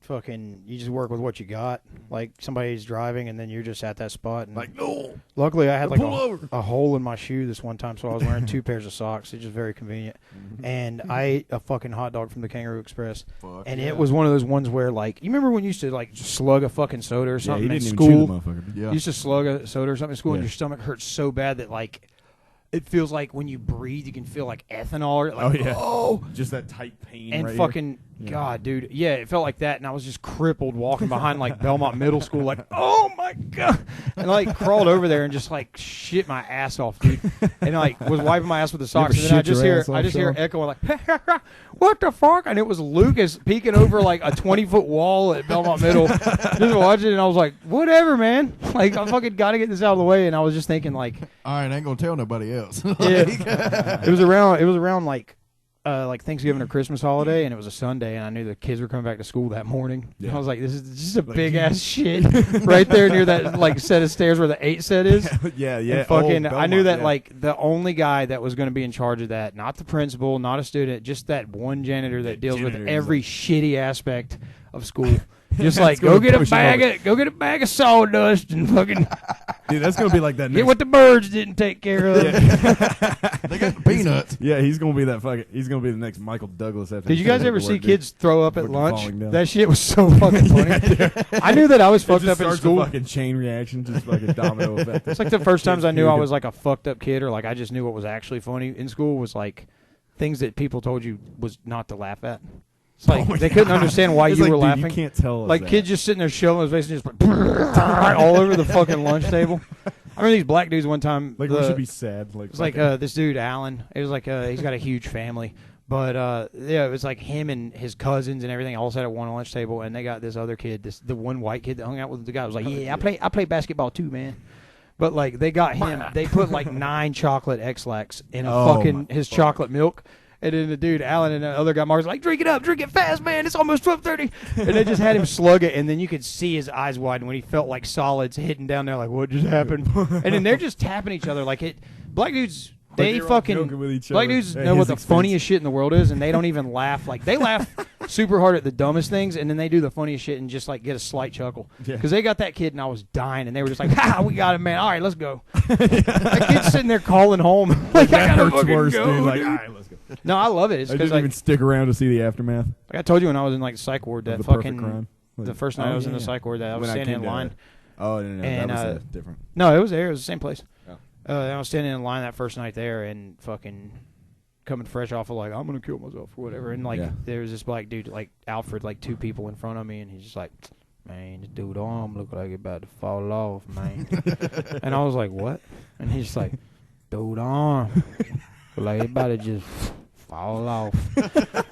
fucking you just work with what you got. Like somebody's driving and then you're just at that spot. And Like, no. luckily I had like pull over. a hole in my shoe this one time, so I was wearing 2 pairs of socks. It's just very convenient. And I ate a fucking hot dog from the Kangaroo Express. Fuck And yeah. it was one of those ones where like you remember when you used to like just slug a fucking soda or Yeah, something you in didn't even school? chew the motherfucker. dude. Yeah. You used to slug a soda or something in school and Yeah. your stomach hurts so bad that like it feels like when you breathe you can feel like ethanol or like Oh, yeah. oh Just that tight pain and right fucking Yeah. God, dude, yeah, it felt like that, and I was just crippled walking behind like Belmont Middle School, like oh my god, and I like crawled over there and just like shit my ass off, dude, and like was wiping my ass with the socks, ever and then I shit your just hear ass off, Sean? echoing like what the fuck, and it was Lucas peeking over like a 20-foot wall at Belmont Middle, just watching, and I was like whatever, man, like I fucking got to get this out of the way, and I was just thinking like All right, I ain't gonna tell nobody else. yeah. It was around like Thanksgiving or Christmas holiday, and it was a Sunday, and I knew the kids were coming back to school that morning. Yeah. I was like, this is just a big ass shit right there near that like set of stairs where the 8 set is. yeah, yeah. And fucking, Old I knew Belmont, that yeah. like the only guy that was going to be in charge of that, not the principal, not a student, just that one janitor that deals with janitor is every like- shitty aspect of school. Just like That's gonna push him over. go get a bag of sawdust and fucking Dude, that's gonna be like that. get Next, what the birds didn't take care of. They got the peanuts. yeah, he's gonna be that fucking. He's gonna be the next Michael Douglas. After Did you guys ever see kids throw up at Fucking lunch? falling down. That shit was so fucking funny. I knew that I was fucked up in school. A fucking chain reaction, just fucking domino effect. It's like the first times I knew I puking. was like a fucked up kid, or like I just knew what was actually funny in school was like things that people told you was not to laugh at. It's like they couldn't understand why It's you like, were dude, laughing. You can't tell us Like that. kids just sitting there showing his face and just like all over the fucking lunch table. I remember these black dudes one time. Like we should be sad. Like It was like this dude Alan. It was like he's got a huge family, but yeah, it was like him and his cousins and everything all sat at one lunch table, and they got this other kid, the one white kid that hung out with the guy was like, yeah, I play basketball too, man. But like they got him, they put like 9 chocolate X-Lax in his chocolate milk. And then the dude, Alan, and the other guy, Mark, was like, drink it up, drink it fast, man. It's almost 12:30. And they just had him slug it, and then you could see his eyes widen when he felt like solids hitting down there, like, what just happened? And then they're just tapping each other. Like, black dudes, they they're all joking fucking, with each black other dudes at know what his the expense. funniest shit in the world is, and they don't even laugh. Like, they laugh super hard at the dumbest things, and then they do the funniest shit and just, like, get a slight chuckle. Yeah. Because they got that kid, and I was dying, and they were just like, ha, we got him, man. All right, let's go. That kid's sitting there calling home. Like, I that gotta hurts fucking worse, go, dude. Like, dude. all right, let's go. No, I love it. It's I because didn't like, even stick around to see the aftermath. I told you when I was in like the psych ward that of the perfect fucking crime. the first night I was in the psych ward that I was When standing came in down line. there. Oh no, And, that was different. No, it was there. It was the same place. Oh. I was standing in line that first night there and fucking coming fresh off of like I'm gonna kill myself or whatever. And like Yeah. there was this black dude like Alfred, like 2 people in front of me, and he's just like, man, this dude arm look like it about to fall off, man. And I was like, what? And he's just like, dude arm look like it about to just fall off.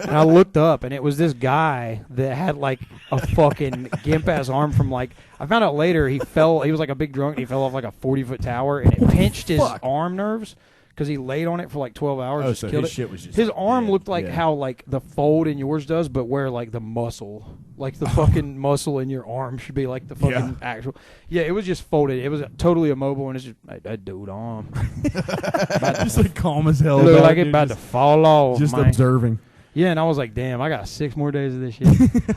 And I looked up, and it was this guy that had like a fucking gimp ass arm from like. I found out later he fell. He was like a big drunk, and he fell off like a 40-foot tower, and it pinched his arm nerves because he laid on it for like 12 hours. Oh, just so killed his it. shit was just his like arm dead. looked like how like the fold in yours does, but where like the muscle, like the fucking muscle in your arm should be like the fucking actual. Yeah, it was just folded. It was totally immobile, and it's just that dude arm. Just like calm as hell. Looked like it about to fall off. Just man. observing. Yeah, and I was like, damn, I got 6 more days of this shit.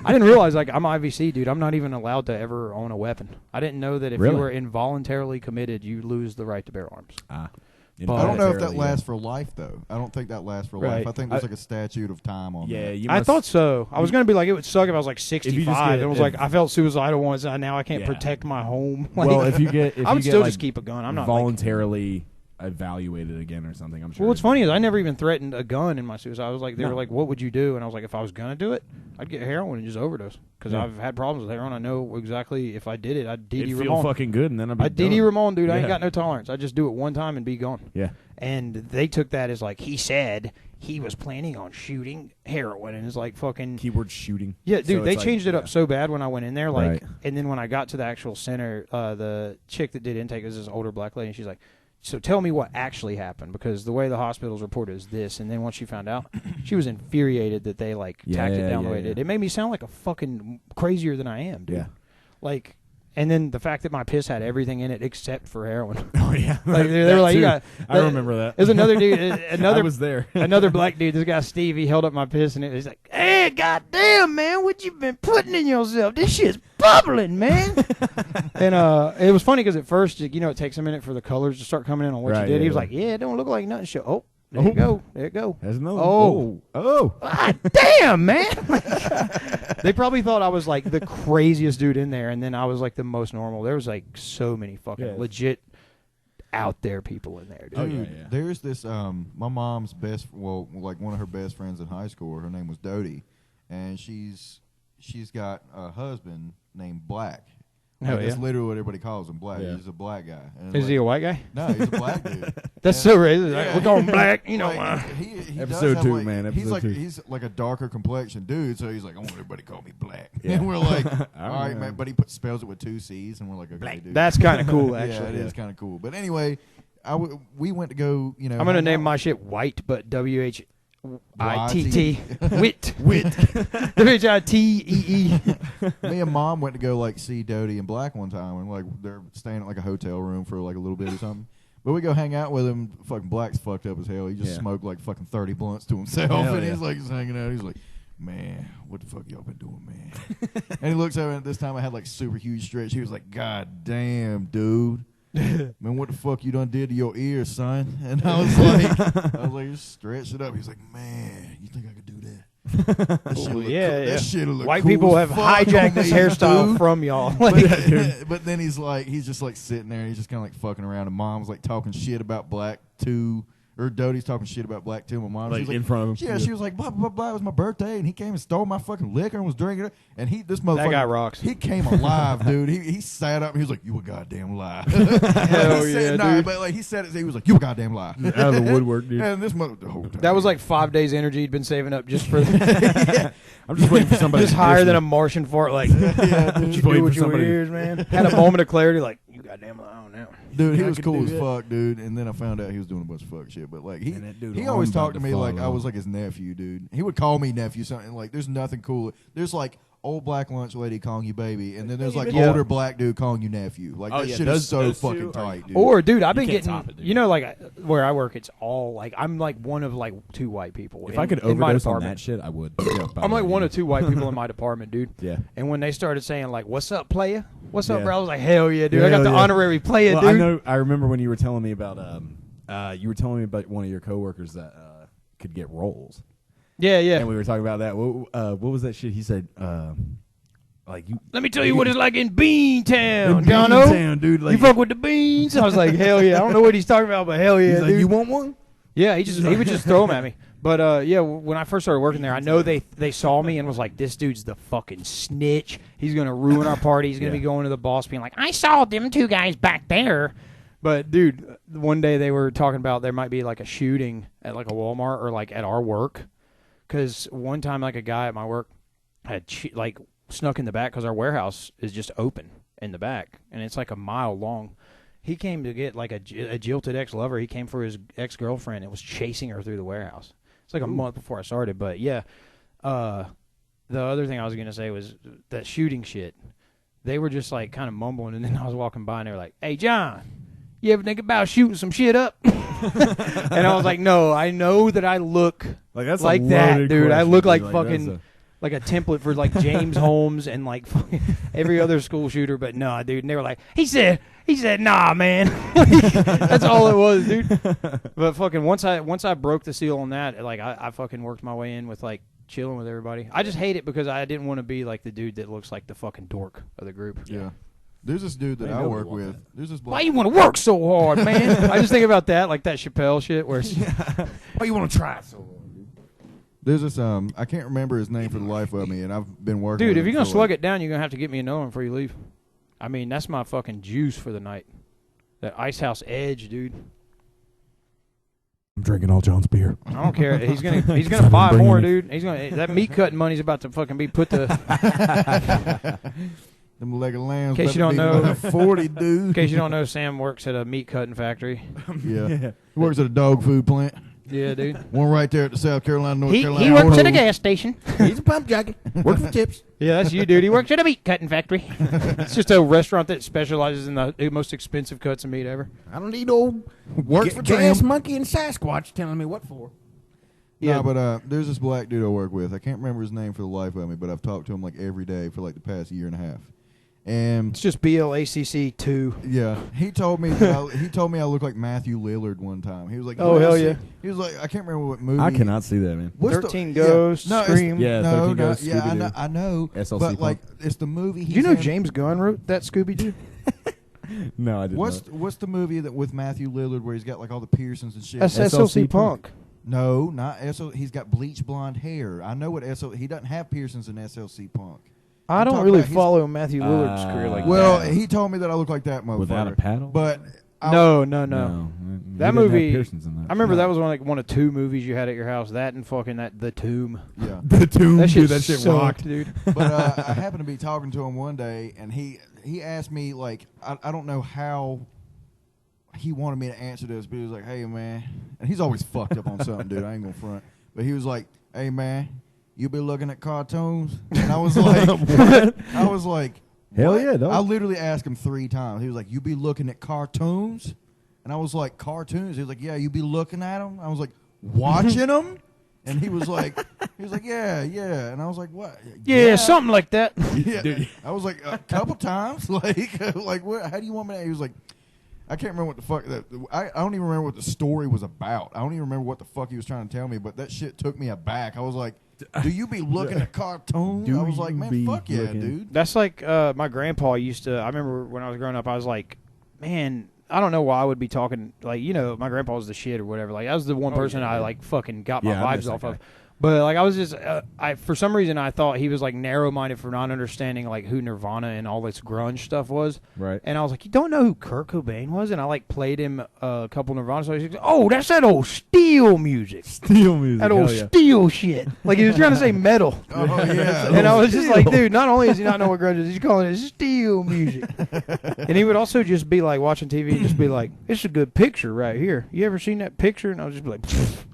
I didn't realize, like, I'm IVC, dude. I'm not even allowed to ever own a weapon. I didn't know that if you were involuntarily committed, you lose the right to bear arms. I don't know if that lasts for life, though. I don't think that lasts for life. I think there's like a statute of time on that. Yeah, I thought so. I was going to be like, it would suck if I was like 65. It was like, I felt suicidal once, and now I can't protect my home. Like, well, if you get, I would still just keep a gun. I'm not voluntarily evaluated again or something. I'm sure. Well, what's funny is I never even threatened a gun in my suicide. I was like, they were like, "What would you do?" And I was like, "If I was gonna do it, I'd get heroin and just overdose." Because I've had problems with heroin. I know exactly if I did it, I'd DD Ramon. Feel fucking good, and then I'd be DD Ramon, dude. I ain't got no tolerance. I just do it one time and be gone. Yeah. And they took that as like he said he was planning on shooting heroin, and it's like fucking keyword shooting. Yeah, dude. So they changed it up so bad when I went in there, like, and then when I got to the actual center, the chick that did intake was this older black lady, and she's like, so tell me what actually happened, because the way the hospitals reported is this, and then once she found out, she was infuriated that they like tacked it down the way it did. It made me sound like a fucking crazier than I am, dude. Yeah. Like, and then the fact that my piss had everything in it except for heroin. Oh yeah, like they're like, you got. I remember that. There's another dude. I was there. Another black dude. This guy Steve. He held up my piss, and he's like, "Hey, goddamn, man, what you been putting in yourself? This shit's bubbling, man." And it was funny because at first, you know, it takes a minute for the colors to start coming in on what you did. He was like, "Yeah, it don't look like nothing." Oh. There you go. There you go. There's another. Oh. God damn, man. They probably thought I was like the craziest dude in there, and then I was like the most normal. There was like so many fucking legit out there people in there, dude. Oh, yeah. There's this, my mom's like one of her best friends in high school, her name was Dodie, and she's got a husband named Black. That's literally what everybody calls him, Black. Yeah. He's a black guy. And is he a white guy? No, he's a black dude. That's so racist. Yeah. We call him Black. You know why? He episode 2, man. He's like a darker complexion dude, so he's like, I want everybody to call me Black. Yeah. And we're like, all right, man. But he spells it with 2 C's, and we're like, okay, Black. dude. That's kind of cool, actually. Yeah, it is kind of cool. But anyway, we went to go, you know. I'm going to name my shit White, but WHITT. Wit. WHITEE. Me and Mom went to go like see Dodie and Black one time, and like they're staying at like a hotel room for like a little bit or something. But we go hang out with him. Fucking Black's fucked up as hell. He just smoked like fucking 30 blunts to himself, and he's like just hanging out. He's like, man, what the fuck y'all been doing, man? And he looks over, and this time I had like super huge stretch. He was like, God damn, dude. Man, what the fuck you done did to your ears, son? And I was like, just stretch it up. He's like, man, you think I could do that? That shit look White cool people have hijacked this hairstyle from y'all. But then he's just like sitting there, and he's just kind of like fucking around. And Mom's like talking shit about Black too. Or Dodie's talking shit about Black too. My mom, like in front of him. Yeah, she was like, blah, blah, blah, it was my birthday, and he came and stole my fucking liquor and was drinking it. And this motherfucker. That guy rocks. He came alive, dude. He sat up and he was like, you a goddamn lie. Hell yeah, dude. But like he said it, he was like, you a goddamn lie. Out of the woodwork, dude. And this mother, the whole time. That was like 5 days energy he'd been saving up just for that. I'm just waiting for somebody. Just higher than a Martian fart, like, what you do with your ears, man? Had a moment of clarity, like, you goddamn lie on that one. Dude, he was cool as fuck, dude. And then I found out he was doing a bunch of fuck shit. But like he always talked to me like I was like his nephew, dude. He would call me nephew, something like there's nothing cool. There's like old black lunch lady calling you baby, and then there's like older black dude calling you nephew. Like that shit is so fucking tight, dude. Or dude, I've been getting you know, like where I work, it's all like I'm like one of like 2 white people. If I could overdose on that shit, I would. I'm like one of 2 white people in my department, dude. Yeah. And when they started saying like, "What's up, playa? What's up, bro?" I was like, "Hell yeah, dude! I got the honorary playa, dude." I know. I remember when you were telling me about one of your coworkers that could get rolls. Yeah, yeah. And we were talking about that. What was that shit? He said, like you. Let me tell you what it's like in Beantown, Beantown, dude. Like, you fuck with the beans? I was like, hell yeah. I don't know what he's talking about, but hell yeah, he's dude. Like, you want one? Yeah, he would just throw them at me. But yeah, when I first started working there, I know they saw me and was like, this dude's the fucking snitch. He's gonna ruin our party. He's gonna be going to the boss, being like, I saw them 2 guys back there. But dude, one day they were talking about there might be like a shooting at like a Walmart or like at our work. Because one time, like a guy at my work had snuck in the back because our warehouse is just open in the back, and it's like a mile long. He came to get like a jilted ex-lover. He came for his ex-girlfriend and was chasing her through the warehouse. It's like a month before I started. But, yeah, the other thing I was going to say was that shooting shit. They were just like kind of mumbling, and then I was walking by, and they were like, "Hey, John, you ever think about shooting some shit up?" And I was like, "No, I know that I look like that, dude. I look like fucking like a template for like James Holmes and like fucking every other school shooter, but nah, dude." And they were like, he said, "Nah, man." That's all it was, dude. But fucking once I broke the seal on that, like I fucking worked my way in with like chilling with everybody. I just hate it because I didn't want to be like the dude that looks like the fucking dork of the group. Yeah. There's this dude that I work with. There's this Why you want to work so hard, man? I just think about that, like that Chappelle shit where it's, why you want to try so hard, dude? There's this I can't remember his name for the life of me, and I've been working dude, with if you're him gonna for slug it down, you're gonna have to get me another one before you leave. I mean, that's my fucking juice for the night. That Ice House Edge, dude. I'm drinking all John's beer. I don't care. He's gonna buy more, dude. He's gonna that meat cutting money's about to fucking be put to. Them leg of lambs. In case you don't know, 40 dude. In case you don't know, Sam works at a meat cutting factory. Yeah. He works at a dog food plant. Yeah, dude. One right there at the South Carolina, North Carolina. He works at a gas station. He's a pump jockey. Works for tips. Yeah, that's you, dude. He works at a meat cutting factory. It's just a restaurant that specializes in the most expensive cuts of meat ever. I don't need old Works for gas Tim. monkey and Sasquatch telling me what for. Yeah, Yeah. but there's this black dude I work with. I can't remember his name for the life of me, but I've talked to him like every day for like the past year and a half. And It's just BLACC2. yeah, he told me I look like Matthew Lillard one time. He was like, Oh, hell yeah. He was like, I can't remember what movie. I cannot see that, man. What's 13 Ghosts, No, Scream. Yeah, no, 13 no, Ghosts, yeah, Scooby-Doo. I know. SLC but Punk. like, it's the movie. Do you know James Gunn wrote that Scooby-Doo? No, I didn't. What's the movie that with Matthew Lillard where he's got like all the piercings and shit? That's SLC Punk. No, not SL. He's got bleach blonde hair. I know what SL. He doesn't have piercings in SLC Punk. I don't talking really about follow Matthew Lillard's career like Well, that. he told me that I look like that motherfucker. Without a paddle? But No. No. That He didn't have movie, piercings in that. I remember No. that was one of two movies you had at your house. That and fucking The Tomb. yeah. The Tomb, That shit, dude, that shit sucked, rocked. dude. But I happened to be talking to him one day, and he asked me like I don't know how he wanted me to answer this, but he was like, "Hey man," and he's always fucked up on something, dude. I ain't gonna front, but he was like, "Hey man, you be looking at cartoons?" And I was like, Hell what? yeah, dog. I literally asked him 3 times. He was like, "You be looking at cartoons?" And I was like, "Cartoons?" He was like, "Yeah, you be looking at them?" I was like, "Watching them?" And he was like, "Yeah." And I was like, "What?" Yeah, something like that. Yeah, I was like a couple times, like what? How do you want me to? He was like, I can't remember what the fuck. I don't even remember what the story was about. I don't even remember what the fuck he was trying to tell me. But that shit took me aback. I was like, "Do you be looking at cartoons?" I was like, "Man, fuck yeah, dude." That's like my grandpa used to. I remember when I was growing up, I was like, man, I don't know why I would be talking like, my grandpa was the shit or whatever. Like, that was the one person I like fucking got my I miss vibes off that of. guy. But like, I was just, for some reason, I thought he was like narrow-minded for not understanding like who Nirvana and all this grunge stuff was. Right. And I was like, you don't know who Kurt Cobain was? And I like played him a couple Nirvana songs. He's like, oh, that's that old steel music. Steel music. That old hell yeah. steel shit. Like, he was trying to say metal. Oh yeah, And I was just like, dude, not only does he not know what grunge is, he's calling it steel music. And he would also just be like watching TV and just be like, it's a good picture right here. You ever seen that picture? And I was just be like,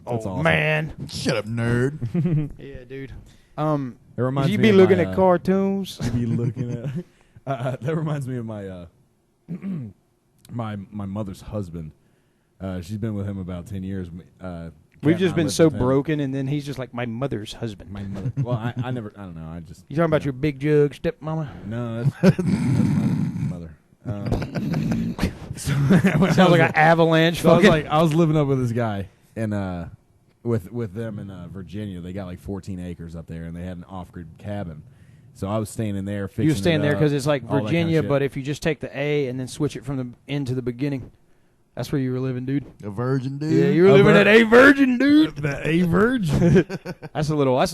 oh, awesome. man. shut up, nerd. Yeah, dude. It reminds You me be of looking my, at cartoons. You be looking at. That reminds me of my my mother's husband. She's been with him about 10 years. We've just been so broken, and then he's just like my mother's husband. My mother. Well, I never. I don't know. I just. You talking about your big jug stepmama? No, that's my mother. Sounds like an avalanche. So Fucking. I was living up with this guy, and with them in Virginia, they got like 14 acres up there, and they had an off-grid cabin. So I was staying in there. Fixing You were staying there because it's like all that kind of Virginia, shit. but if you just take the A and then switch it from the end to the beginning, that's where you were living, dude. A virgin dude. Yeah, you were living at A Virgin, dude. The A Virgin. That's a little. That's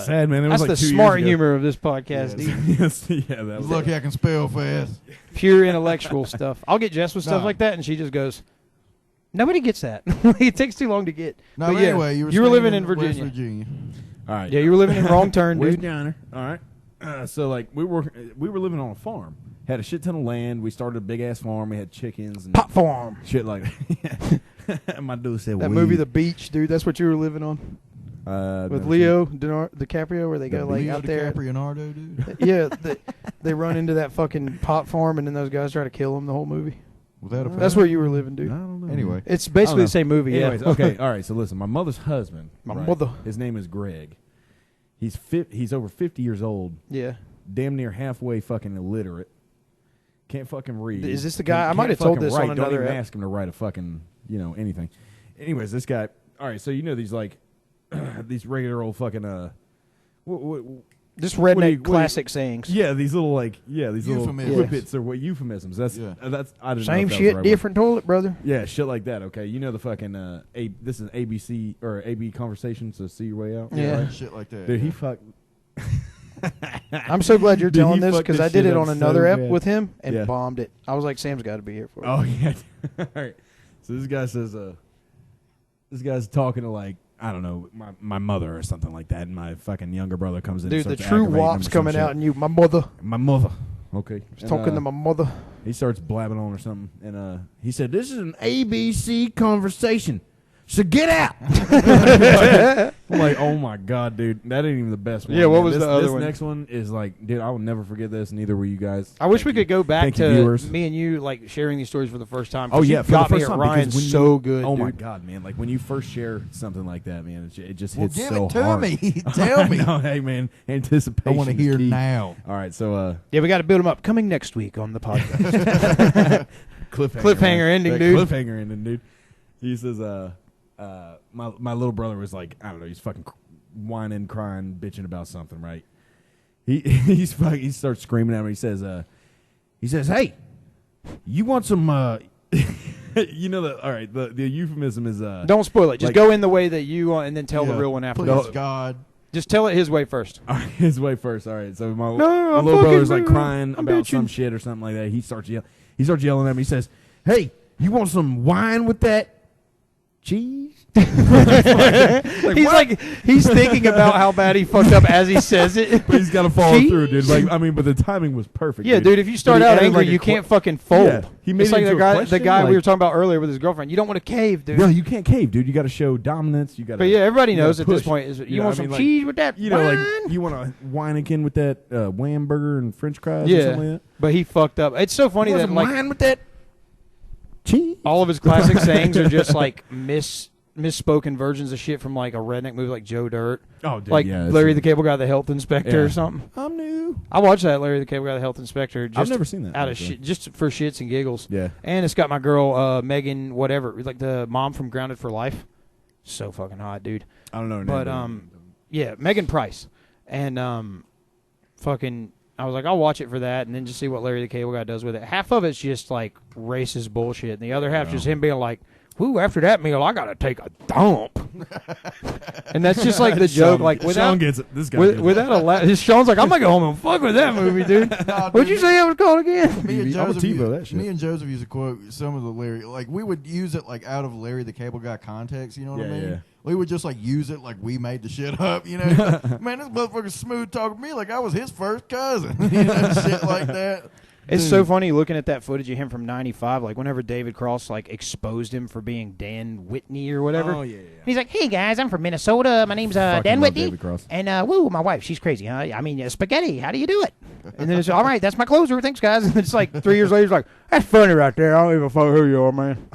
sad, man. It That's was like the 2 years smart ago. humor of this podcast, dude. Yes, yeah, that was Lucky I can spell fast. Pure intellectual stuff. I'll get Jess with stuff Nah. like that, and she just goes, nobody gets that. It takes too long to get. No, But but yeah, anyway, you were living staying in West Virginia. Virginia. All right. Yeah, you were living in Wrong Turn, Where's dude. Johnner? All right. So like we were living on a farm, had a shit ton of land. We started a big ass farm. We had chickens and Pot farm. shit like that. My dude said That movie, The Beach, dude. That's what you were living on with Leo DiCaprio, where they go like Leo out there. DiCaprio, dude. Yeah, they run into that fucking pot farm, and then those guys try to kill him the whole movie. That's where you were living, dude. I don't know. Anyway, It's basically the same movie. Anyways, Yeah. okay, all right. So listen, my mother's husband. My mother. His name is Greg. He's over 50 years old. Yeah. Damn near halfway fucking illiterate. Can't fucking read. Is this the guy? I Can't might have told fucking this write. on Don't another even ep. ask him to write a fucking anything. Anyways, this guy. All right, so you know these like these regular old fucking Just what do redneck you- classic sayings. yeah, these little like these Euphemisms. little whippets or what euphemisms. That's I didn't know Same if that was the shit, right word. different toilet, brother. Yeah, shit like that. Okay, you know the fucking this is ABC or AB conversation. So see your way out. Yeah. shit like that. Dude, yeah. he fucked. I'm so glad you're Dude, telling he this fucked because this I did shit it up on so another ep bad. with him and Yeah. bombed it. I was like, Sam's got to be here for it. Oh yeah. All right. So this guy says, this guy's talking to like I don't know my mother or something like that, and my fucking younger brother comes in. Dude, and the starts true aggravating him wop's or some coming shit. out in you. My mother. My mother. Okay. I was talking to my mother. He starts blabbing on or something, and he said, "This is an ABC conversation, so get out." I'm like, oh my god, dude, that ain't even the best one. Yeah, what man. was this, the other this one? next one is like, dude, I will never forget this. Neither will you guys. I wish Thank we you. could go back Thank you, to viewers. me and you like sharing these stories for the first time. 'cause Oh you yeah, for got the me first at time. Ryan because when so you, good. Oh dude. my god, man! Like when you first share something like that, man, it just Well, hits give so it to hard. me. Tell me. No, hey man, anticipation. I want to is hear key. now. All right, so Yeah, we got to build them up. Coming next week on the podcast. cliffhanger Cliffhanger ending, That dude. Cliffhanger ending, dude. He says, my little brother was like, I don't know, he's fucking whining, crying, bitching about something, right? He starts screaming at me. He says, "Hey, you want some?" You know the all right. The euphemism is Don't spoil it. Just like- go in the way that you want, and then tell the Yeah. real one after. Please, God. Just tell it his way first. all right, his way first. All right, so my I'm little fucking brother's like rude. crying I'm about bitching. some shit or something like that. He starts yelling at me. He says, "Hey, you want some wine with that cheese?" He's thinking about how bad he fucked up as he says it. But he's got to follow Cheese? through, dude. Like, I mean, but the timing was perfect. Yeah, dude. If you start But he out added, angry, like, a you que- can't fucking fold. Yeah, he made It's it like into the a guy question, we were like- talking about earlier with his girlfriend. You don't want to cave, dude. No, you can't cave, dude. You got to show dominance. You got to. But yeah, everybody you gotta knows at this push. point is you know, want I some mean, like, cheese with that You know, wine? like you want a Weineken with that wham burger and French fries or Yeah, something like that. but he fucked up. It's so funny You want that some like wine with that cheese. all of his classic sayings are just like misspoken versions of shit from like a redneck movie like Joe Dirt. Oh, dude, Like yeah, Larry the Cable Guy, the Health Inspector Yeah. or something. I'm new. I watched that Larry the Cable Guy, the Health Inspector. Just I've never seen that. out of actually. shit, just for shits and giggles. Yeah. And it's got my girl Megan, whatever, like the mom from Grounded for Life. So fucking hot, dude. I don't know. her But name, yeah, Megan Price, and fucking. I was like, I'll watch it for that, and then just see what Larry the Cable Guy does with it. Half of it's just like racist bullshit, and the other half's just him being like, "Whoo, after that meal, I gotta take a dump," and that's just like the joke. Sean- Like Sean without gets it. This guy gets it. without Sean's like, I'm gonna go home and fuck with that movie, dude. What'd you say it was called again? Me and I'm a Joseph, TiVo that shit. me and Joseph used to quote some of the Larry, like we would use it like out of Larry the Cable Guy context. You know what I Yeah, mean? yeah. We would just like use it like we made the shit up. You know, man, this motherfucker's smooth talking to me like I was his first cousin. You know, shit like that. It's Dude. so funny looking at that footage of him from '95. Like whenever David Cross like exposed him for being Dan Whitney or whatever. Oh yeah, yeah. He's like, "Hey guys, I'm from Minnesota. My name's Fucking Dan love Whitney, David Cross. and woo, my wife, she's crazy, huh? I mean, spaghetti. How do you do it?" And then it's all right. That's my closer. Thanks, guys. And it's like 3 years later, he's like, "That's funny right there. I don't even fuck who you are, man.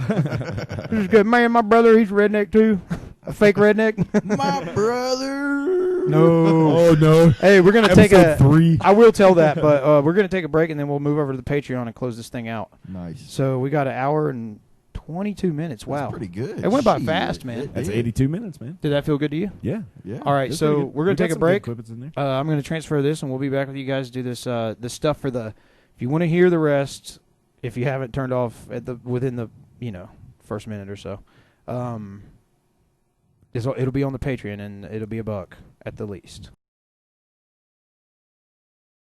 This is good, man. My brother, he's redneck too, a fake redneck." My brother. No. Oh no. Hey, we're gonna take Episode a. 3. I will tell that, but we're gonna take a break and then we'll move over to the Patreon and close this thing out. Nice. So we got an hour and 22 minutes. Wow, That's pretty good. It went by Shit. fast, man. It That's did. 82 minutes, man. Did that feel good to you? Yeah. Yeah. All right, That's so pretty good. we're gonna We got take a some break. good clippets in there. I'm gonna transfer this, and we'll be back with you guys to do this this stuff for the. If you want to hear the rest, if you haven't turned off at the within the first minute or so, it'll be on the Patreon and it'll be $1 at the least.